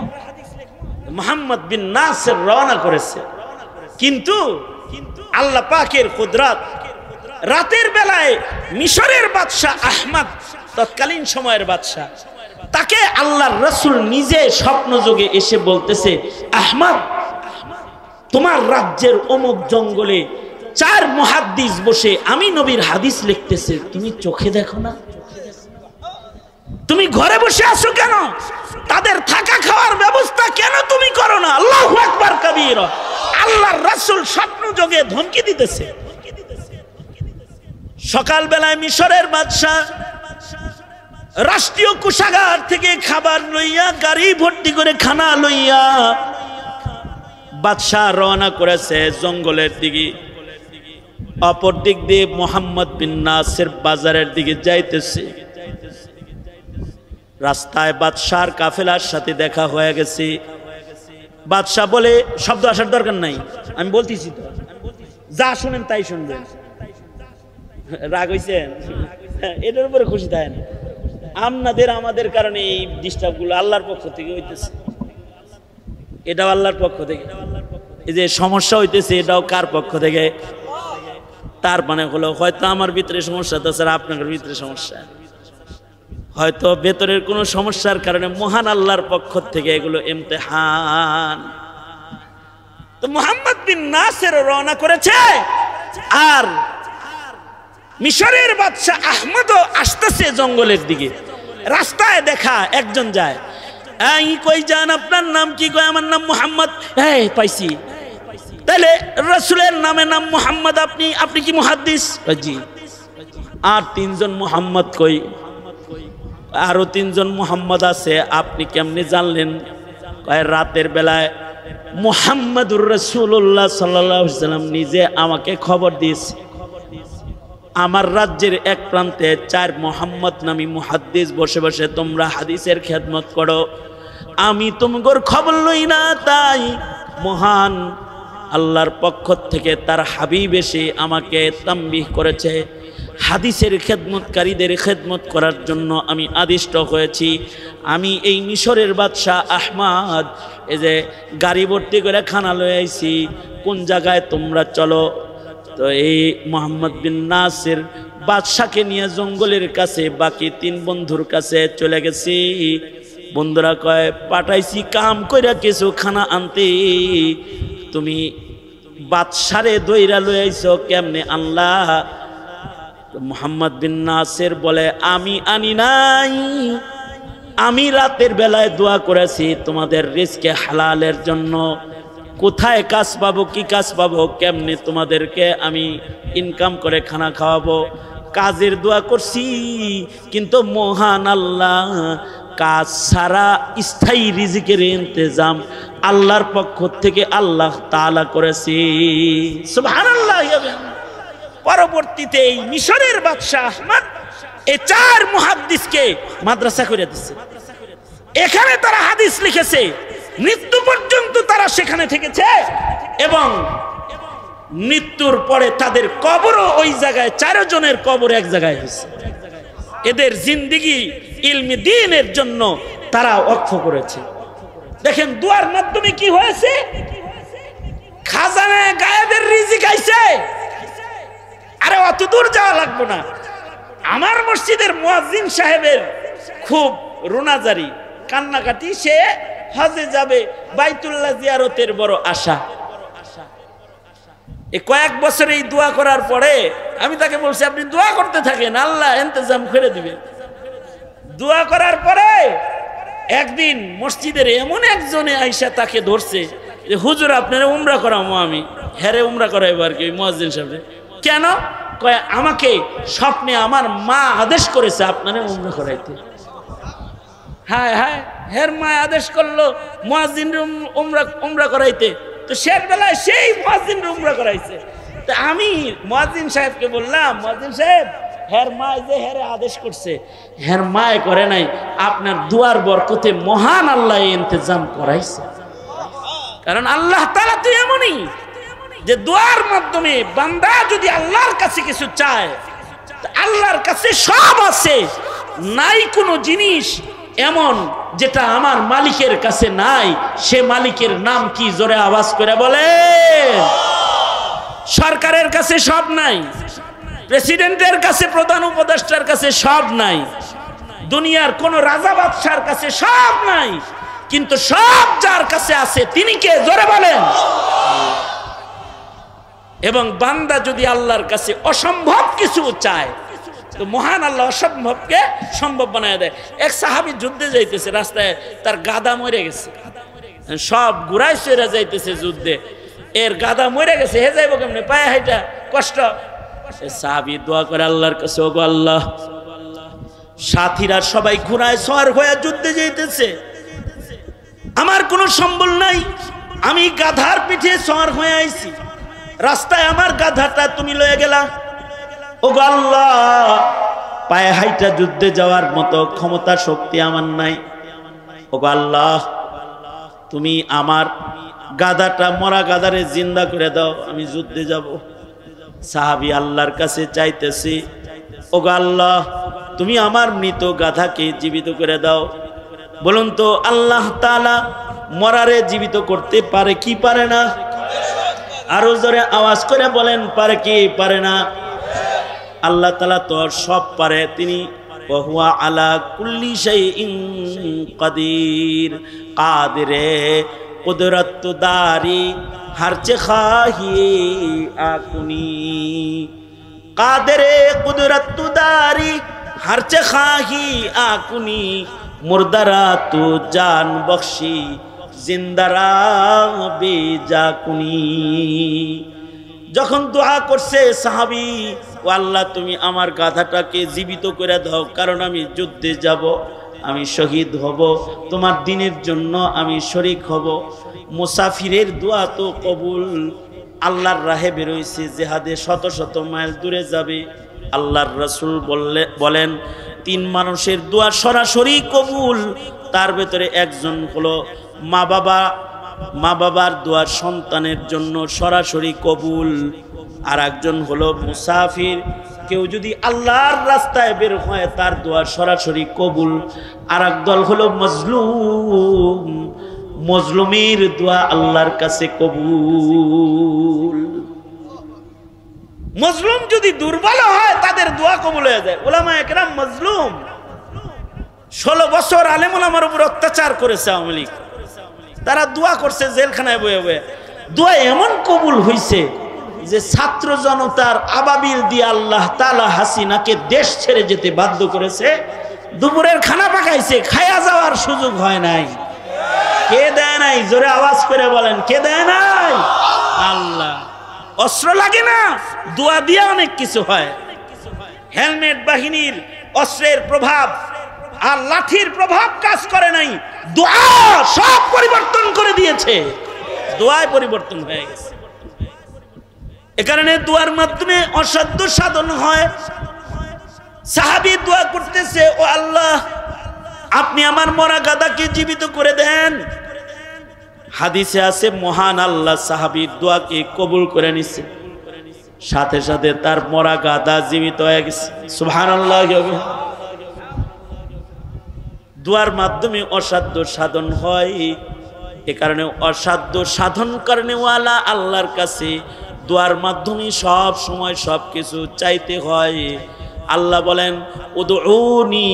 A: মুহাম্মদ বিন নাসির রওনা করেছে, কিন্তু আল্লাহ পাকের কুদরত, রাতের বেলায় মিশরের বাদশাহ আহমদ, তৎকালীন সময়ের বাদশাহ, তাকে আল্লাহর রাসূল নিজে স্বপ্ন যোগে এসে বলতেছে, আহমদ, তোমার রাজ্যের অমুক জঙ্গলে 4 মুহাদ্দিস বসে আমি নবীর হাদিস লিখতেছে, তুমি চোখে দেখো না? তুমি ঘরে বসে আছো কেন? তাদের থাকা খাওয়ার ব্যবস্থা কেন তুমি করো না? আল্লাহু আকবার কবীরা। আল্লাহর রাসূল স্বপ্ন যোগে ধমকি দিতেছে। সকাল বেলায় মিশরের বাদশা রাষ্ট্রীয় কোষাগার থেকে খাবার লইয়া, গাড়ি ভর্তি করে খানা লইয়া বাদশা রওনা করেছে জঙ্গলের দিকে। অপর দিক দিয়ে মুহাম্মদ বিন নাসির বাজারের দিকে যাইতেছে। রাস্তায় বাদশার কাফেলার সাথে দেখা হয়ে গেছে। বাদশা বলে, শব্দ আসার দরকার নাই, আমি বলতেছি তো, যা শুনেন তাই শুনবেন। রাগ হইছেন? এটার উপরে খুশি থাকেন। আমাদের কারণে এই ডিস্টার্ব গুলো আল্লাহর পক্ষ থেকে হইতেছে। এটাও আল্লাহর পক্ষ থেকে। এই যে সমস্যা হইতেছে, এটাও কার পক্ষ থেকে? তার মানে হলো হয়তো আমার ভিতরে সমস্যা, তাছাড়া আপনাদের ভিতরে সমস্যা। হয়তো ভেতরের কোনো সমস্যার কারণে মহান আল্লাহর পক্ষ থেকে এগুলো ইমতিহান। তো মুহাম্মদ বিন নাসির রওনা করেছে, আর মিশরের বাদশা আহমদও আসতেছে জঙ্গলের দিকে। রাস্তায় দেখা একজন যায়, এই কই যান, আপনার নাম কি? কয় আমার নাম মুহাম্মদ। এই পাইছি, তাহলে রাসূলের নামে নাম মুহাম্মদ, আপনি কি মুহাদ্দিস? জি। আর 3 জন মুহাম্মদ কই? আরো 3 জন মুহাম্মদ আছে, আপনি কেমনে জানলেন? কয় রাতের বেলায় মুহাম্মাদুর রাসূলুল্লাহ সাল্লাল্লাহু আলাইহি ওয়াসাল্লাম নিজে আমাকে খবর দিয়েছে, আমার রাজ্যের এক প্রান্তে 4 মুহাম্মদ নামী মুহাদ্দিস বসে বসে তোমরা হাদিসের খেদমত করো। আমি তোমার খবর লই না, তাই মহান আল্লাহর পক্ষ থেকে তার হাবিব এসে আমাকে তামবিহ করেছে। হাদিসের খেদমতকারীদের খেদমত করার জন্য আমি আদিষ্ট হয়েছি। আমি এই মিশরের বাদশাহ আহমদ, এই যে গাড়ি ভর্তি করে খানা লয়ে আইছি, কোন জায়গায় তোমরা চলো? তো এই মুহাম্মদ বিন নাসির বাদশাকে নিয়ে জঙ্গলের কাছে বাকি 3 বন্ধুর কাছে চলে গেছি। বন্ধুরা কয়, পাঠাইছি কাম কইরা কিছু খানা আনতে, তুমি বাদশারে দইরা লয়ে আইছো, কেমনে আনলা? মুহাম্মদ বিন নাসির বলে, আমি আনি নাই, আমি রাতের বেলায় দোয়া করেছি তোমাদের রিজকে হালালের জন্য। কোথায় কাজ পাবো, কি কাজ পাবো, কেমনে তোমাদেরকে আমি ইনকাম করে খানা খাওয়াবো, কাজের দোয়া করছি। কিন্তু মহান আল্লাহ কাজ ছাড়া স্থায়ী রিজিকের ইন্তজাম আল্লাহর পক্ষ থেকে আল্লাহ তাআলা করেছি। সুবহানাল্লাহ। পরবর্তীতে এই মিশরের বাদশাহ আহমদ এই 4 মুহাদ্দিসকে মাদ্রাসা করে দিচ্ছে। এখানে তারা হাদিস লিখেছে, মৃত্যু পর্যন্ত তারা সেখানে থেকেছে, এবং মৃত্যুর পরে তাদের কবরও ওই জায়গায়, 4 জনের কবর এক জায়গায় হয়েছে। এদের জিন্দেগি ইলমি দ্বীনের জন্য তারা ওয়াকফ করেছে। দেখেন দুয়ার মাধ্যমে কি হয়েছে, খাজানায় গায়েবের রিজিক আইছে। আরে অত দূর যাওয়া লাগবে না, আমার মসজিদের মুয়াজ্জিন সাহেবের খুব রোনাজারি, কান্নাকাটি, সে হজে যাবে, বাইতুল্লাহ জিয়ারতের বড় আশা। এই কয়েক বছর এই দোয়া করার পরে আমি তাকে বলছি, আপনি দোয়া করতে থাকেন, আল্লাহ ইন্তজাম করে দিবেন। দোয়া করার পরে একদিন মসজিদের এমন একজনে আইসা তাকে ধরছে যে, হুজুর আপনারা উমরা করাবো। আমি, হ্যাঁ রে উমরা করাইবো আর কি মুয়াজ্জিন সাহেব। কেন? কয় আমাকে স্বপ্নে আমার মা আদেশ করেছে আপনারে উমরা করাইতে। হায় হায়, হের মা আদেশ করলো মুয়াজ্জিন উমরা করাইতে, তো শেষ বেলায় সেই মুয়াজ্জিন উমরা করাইছে। তো আমি মুয়াজ্জিন সাহেবকে বললাম, মুয়াজ্জিন সাহেব, হের মা যে হেরে আদেশ করছে, হের মায় করে নাই, আপনার দুয়ার বরকতে মহান আল্লাহ ইন্তজাম করাইছে। কারণ আল্লাহ তাআলা তো এমনই যে দুয়ার মাধ্যমে বান্দা যদি আল্লাহর কাছে কিছু চায়, আল্লাহর কাছে সব আছে, নাই কোনো জিনিস এমন যেটা আমার মালিকের কাছে নাই। সে মালিকের নাম কি? জোরে আওয়াজ করে বলেন। সরকারের কাছে সব নাই, প্রেসিডেন্টের কাছে, প্রধান উপদেষ্টার কাছে সব নাই, দুনিয়ার কোন রাজা বাদশার কাছে সব নাই, কিন্তু সব যার কাছে আছে তিনি কে? জোরে বলেন। এবং বান্দা যদি আল্লাহর কাছে অসম্ভব কিছু চায়, তো মহান আল্লাহ অসম্ভবকে সম্ভব বানায় দেয়। এক সাহাবী যুদ্ধে যাইতেছে, রাস্তায় তার গাদা মরে গেছে, সব ঘুরাই চড়ে যাইতেছে যুদ্ধে, এর গাদা মরে গেছে, হে যাইব কেমনে, পায়ে হাইটা কষ্ট। সাহাবী দোয়া করে আল্লাহর কাছে, ওগো আল্লাহ, সাথীরা সবাই ঘুরায় সওয়ার হয়ে যুদ্ধে যাইতেছে, আমার কোনো সম্বল নাই, আমি গাধার পিঠে সওয়ার হয়ে আইছি, রাস্তায় আমার গাধাটা তুমি লয়ে গেলা। ওগো আল্লাহ, পায়ে হাইটা যুদ্ধে যাওয়ার মতো ক্ষমতা শক্তি আমার নাই। ওগো আল্লাহ, তুমি আমার গাধাটা, মরা গাধারে জিন্দা করে দাও, আমি যুদ্ধে যাব। সাহাবী আল্লাহর কাছে চাইতেছি, ওগো আল্লাহ, তুমি আমার মৃত গাধাকে জীবিত করে দাও। বলুন তো আল্লাহ তাআলা মরারে জীবিত করতে পারে কি পারে না? আরো জোরে আওয়াজ করে বলেন, পারে কি পারে না? আল্লাহ তাআলা তো সব পারে, তিনি ওয়া আলা কুল্লি শাইইন কাদির, কাদিরে কুদরত দারি হারচে খাহি আকুনি, কাদিরে কুদরত দারি হারচে খাহি আকুনি, মুর্দারা তু জান বখশি জিন্দারা বেজাকুনি। যখন দোয়া করছে সাহাবী, ও আল্লাহ, তুমি আমার গাধাটাকে জীবিত করে দাও, কারণ আমি যুদ্ধে যাব, আমি শহীদ হব, তোমার দিনের জন্য আমি শরীক হব। মুসাফিরের দোয়া তো কবুল, আল্লাহর রাহে বেরোইছে, জেহাদে শত শত মাইল দূরে যাবে। আল্লাহর রাসূল বলেন, তিন মানুষের দোয়া সরাসরি কবুল, তার ভেতরে একজন হলো মা বাবার দোয়া সন্তানের জন্য সরাসরি কবুল, আর একজন হলো মুসাফির, কেউ যদি আল্লাহর রাস্তায় বের হয় তার দোয়া সরাসরি কবুল, আর এক দল হলো মজলুম, মজলুমের দোয়া আল্লাহর কাছে কবুল। মজলুম যদি দুর্বল হয় তাদের দোয়া কবুল হয়ে যায়। উলামায়ে কেরাম মজলুম 16 বছর আলেম ওলামার উপর অত্যাচার করেছে আওয়ামী লীগ, তারা দোয়া করছে জেলখানায় বয়ে বয়ে, দোয়া এমন কবুল হইছে যে ছাত্র জনতার আবাবিল দিয়ে আল্লাহ তাআলা হাসিনাকে দেশ ছেড়ে যেতে বাধ্য করেছে। দুপুরের খানা পাকাইছে, খায়া যাওয়ার সুযোগ হয় নাই। কে দেয় নাই? জোরে আওয়াজ করে বলেন, কে দেয় নাই? আল্লাহ। অস্ত্র লাগে না, দোয়া দিয়ে অনেক কিছু হয়। হেলমেট বাহিনীর অস্ত্রের প্রভাব আর লাঠির প্রভাব কাজ করে নাই, দোয়া সব পরিবর্তন করে দিয়েছে, দোয়ায় পরিবর্তন হয়ে গেছে। এ কারণে দোয়ার মাধ্যমে অসাধ্য সাধন হয়। সাহাবী দোয়া করতেছে, ও আল্লাহ, আপনি আমার মরা গাদাকে জীবিত করে দেন। হাদিসে আছে মহান আল্লাহ সাহাবীর দোয়াকে কবুল করে নিছে, সাথে সাথে তার মরা গাদা জীবিত হয়ে গেছে। সুবহানাল্লাহ। দোয়ার মাধ্যমে অসাধ্য সাধন হয়। এ কারণে অসাধ্য সাধন কারণে ওয়ালা আল্লাহর কাছে দোয়ার মাধ্যমে সব সময় সব কিছু চাইতে হয়। আল্লাহ বলেন, উদউনি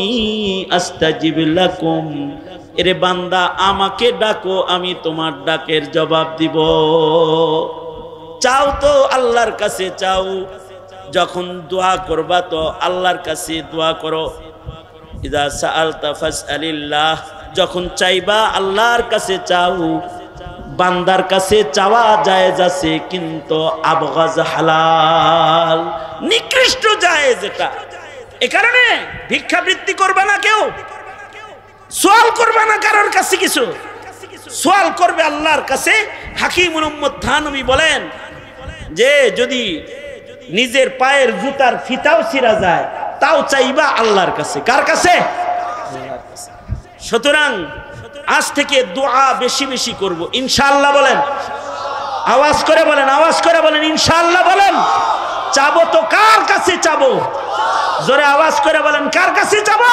A: আস্তাজিব লাকুম, এরে বান্দা আমাকে ডাকো, আমি তোমার ডাকের জবাব দিব। চাও তো আল্লাহর কাছে চাও, যখন দোয়া করবা তো আল্লাহর কাছে দোয়া করো। ইযা সাআলতা ফাসআলিল্লাহ, যখন চাইবা আল্লাহর কাছে চাও। বান্দার কাছে চাওয়া জায়েজ আছে, কিন্তু আবগাজ হালাল, নিকৃষ্ট জায়েজ এটা। এ কারণে ভিক্ষাবৃত্তি করবে না, কেউ সোয়াল করবে না কারোর কাছে কিছু, সোয়াল করবে আল্লাহর কাছে। হাকিমুল উম্মত থানবী বলেন যে যদি নিজের পায়ের জুতার ফিতাও ছিঁড়া যায় তাও চাইবা আল্লাহর কাছে। কার কাছে? সুতরাং আজ থেকে দোয়া বেশি বেশি করব ইনশাআল্লাহ। বলেন, আওয়াজ করে বলেন, আওয়াজ করে বলেন ইনশাআল্লাহ। বলেন, চাবো তো কার কাছে চাবো? জোরে আওয়াজ করে বলেন, কার কাছে চাবো?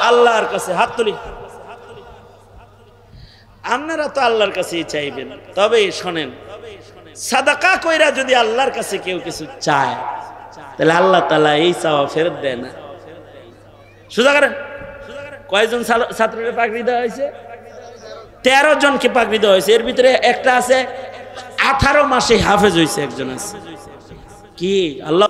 A: আল্লাহর কাছে। হাত তুলি। আপনারা তো আল্লাহর কাছেই চাইবেন, তবে শোনেন, সাদাকা কইরা যদি আল্লাহর কাছে কেউ কিছু চায় তাহলে আল্লাহ তাআলা এই চাওয়া ফেরত দেয় না। সোজা করেন, কয়জন ছাত্রকে পাগড়ি দেওয়া হয়েছে? 13 জনকে পাগড়ি দেওয়া হয়েছে। এর ভিতরে একটা আছে 18 মাসে হাফেজ হয়েছে, একজন আছে। কি আল্লাহ